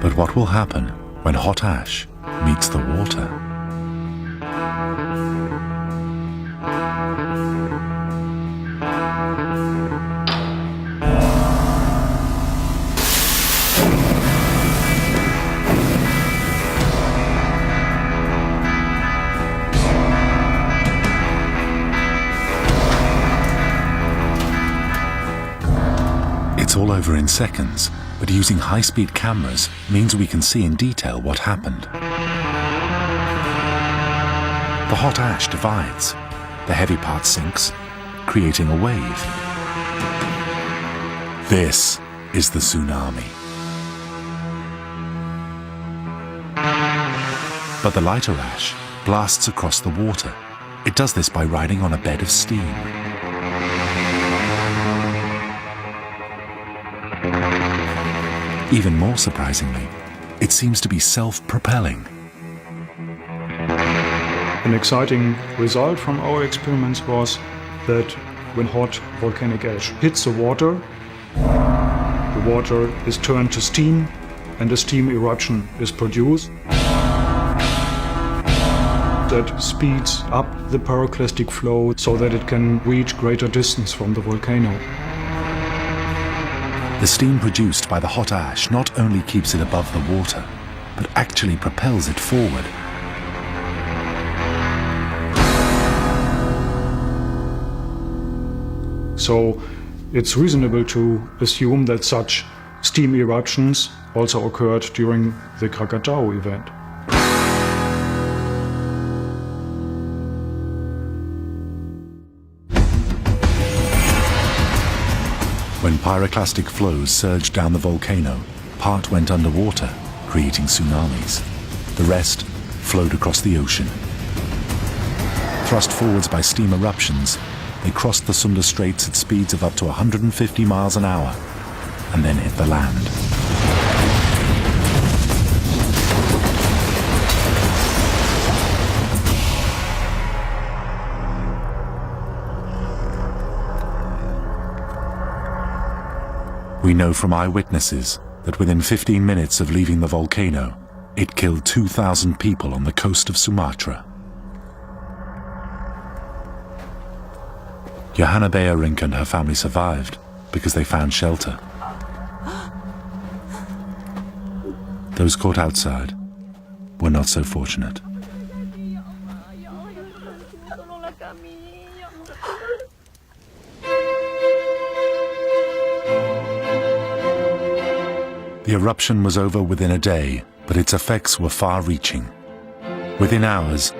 But what will happen when hot ash meets the water? It's all over in seconds, but using high-speed cameras means we can see in detail what happened. The hot ash divides. The heavy part sinks, creating a wave. This is the tsunami. But the lighter ash blasts across the water. It does this by riding on a bed of steam. Even more surprisingly, it seems to be self-propelling. An exciting result from our experiments was that when hot volcanic ash hits the water is turned to steam and a steam eruption is produced. That speeds up the pyroclastic flow so that it can reach greater distance from the volcano. The steam produced by the hot ash not only keeps it above the water, but actually propels it forward. So it's reasonable to assume that such steam eruptions also occurred during the Krakatau event. When pyroclastic flows surged down the volcano, part went underwater, creating tsunamis. The rest flowed across the ocean. Thrust forwards by steam eruptions, they crossed the Sunda Straits at speeds of up to 150 miles an hour, and then hit the land. We know from eyewitnesses that within 15 minutes of leaving the volcano, it killed 2,000 people on the coast of Sumatra. Johanna Bejerink and her family survived because they found shelter. Those caught outside were not so fortunate. The eruption was over within a day, but its effects were far-reaching. Within hours,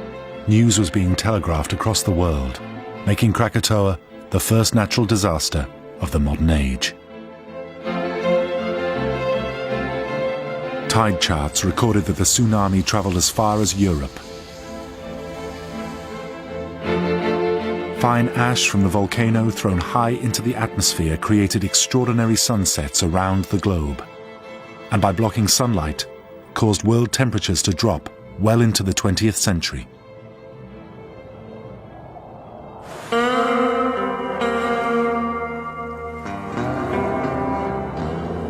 news was being telegraphed across the world, making Krakatoa the first natural disaster of the modern age. Tide charts recorded that the tsunami traveled as far as Europe. Fine ash from the volcano thrown high into the atmosphere created extraordinary sunsets around the globe, and by blocking sunlight, caused world temperatures to drop well into the 20th century.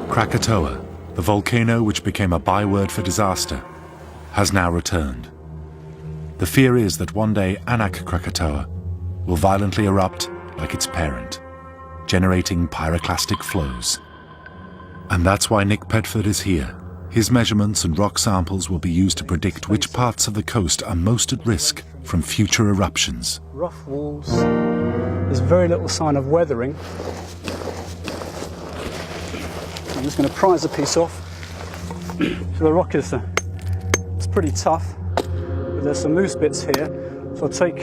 Krakatoa, the volcano which became a byword for disaster, has now returned. The fear is that one day Anak Krakatoa will violently erupt like its parent, generating pyroclastic flows. And that's why Nick Pedford is here. His measurements and rock samples will be used to predict which parts of the coast are most at risk from future eruptions. Rough walls. There's very little sign of weathering. I'm just going to prise a piece off. So the rock is it's pretty tough, but there's some loose bits here. So I'll take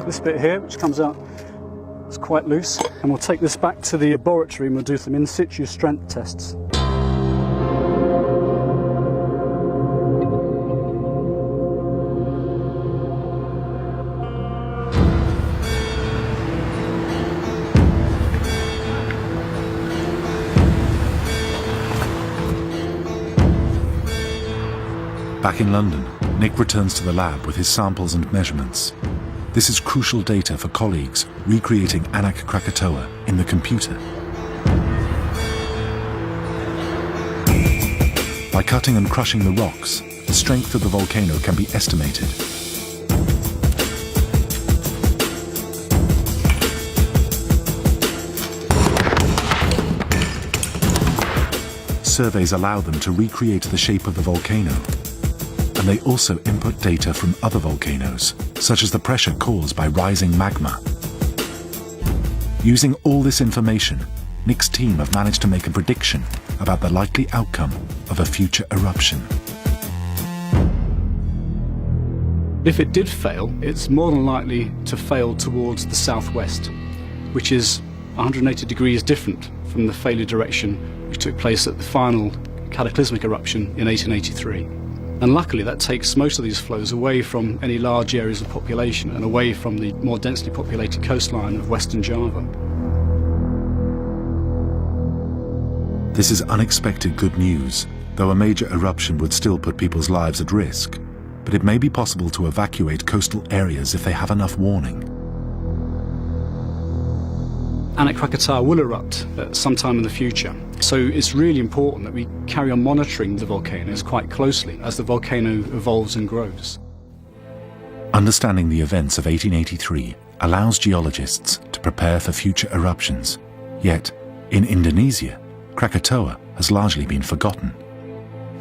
this bit here, which comes out. It's quite loose, and we'll take this back to the laboratory and we'll do some in situ strength tests. Back in London, Nick returns to the lab with his samples and measurements. This is crucial data for colleagues recreating Anak Krakatoa in the computer. By cutting and crushing the rocks, the strength of the volcano can be estimated. Surveys allow them to recreate the shape of the volcano, and they also input data from other volcanoes, such as the pressure caused by rising magma. Using all this information, Nick's team have managed to make a prediction about the likely outcome of a future eruption. If it did fail, it's more than likely to fail towards the southwest, which is 180 degrees different from the failure direction which took place at the final cataclysmic eruption in 1883. And luckily that takes most of these flows away from any large areas of population and away from the more densely populated coastline of Western Java. This is unexpected good news, though a major eruption would still put people's lives at risk. But it may be possible to evacuate coastal areas if they have enough warning. Anak Krakatau will erupt sometime in the future. So it's really important that we carry on monitoring the volcanoes quite closely as the volcano evolves and grows. Understanding the events of 1883 allows geologists to prepare for future eruptions. Yet, in Indonesia, Krakatoa has largely been forgotten.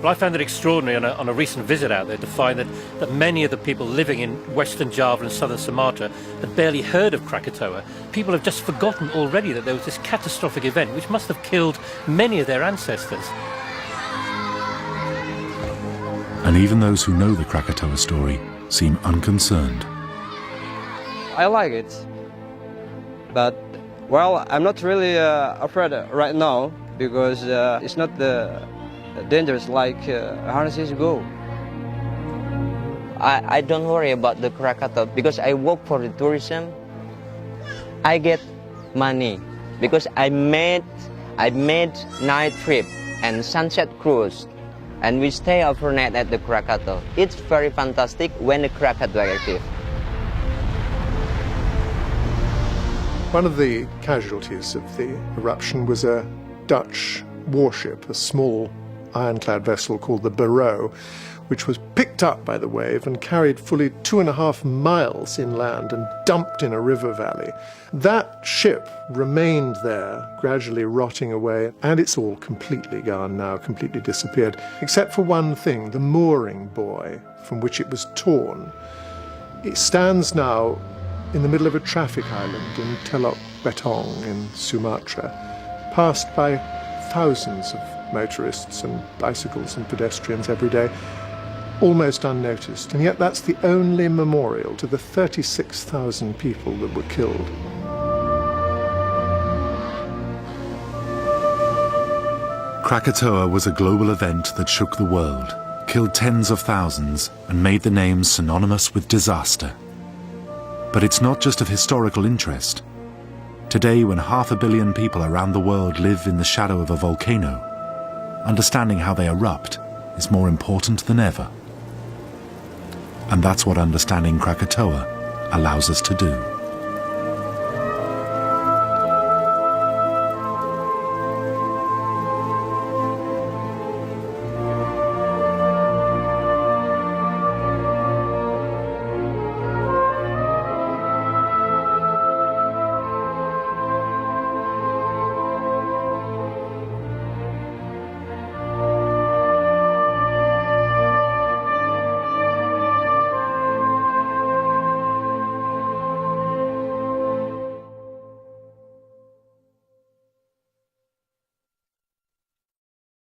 Well, I found it extraordinary on a recent visit out there to find that many of the people living in Western Java and Southern Sumatra had barely heard of Krakatoa. People have just forgotten already that there was this catastrophic event which must have killed many of their ancestors. And even those who know the Krakatoa story seem unconcerned. I like it, but, well, I'm not really afraid right now because it's not dangerous like 100 years ago. I don't worry about the Krakatau because I work for the tourism. I get money because I made night trip and sunset cruise, and we stay overnight at the Krakatau. It's very fantastic when the Krakatau is active. One of the casualties of the eruption was a Dutch warship, a small ironclad vessel called the Barrow, which was picked up by the wave and carried fully 2.5 miles inland and dumped in a river valley. That ship remained there, gradually rotting away, and it's all completely gone now, completely disappeared, except for one thing, the mooring buoy from which it was torn. It stands now in the middle of a traffic island in Telok Betong in Sumatra, passed by thousands of motorists and bicycles and pedestrians every day, almost unnoticed, and yet that's the only memorial to the 36,000 people that were killed. Krakatoa was a global event that shook the world, killed tens of thousands, and made the name synonymous with disaster. But it's not just of historical interest. Today, when 500 million people around the world live in the shadow of a volcano, understanding how they erupt is more important than ever. And that's what understanding Krakatoa allows us to do.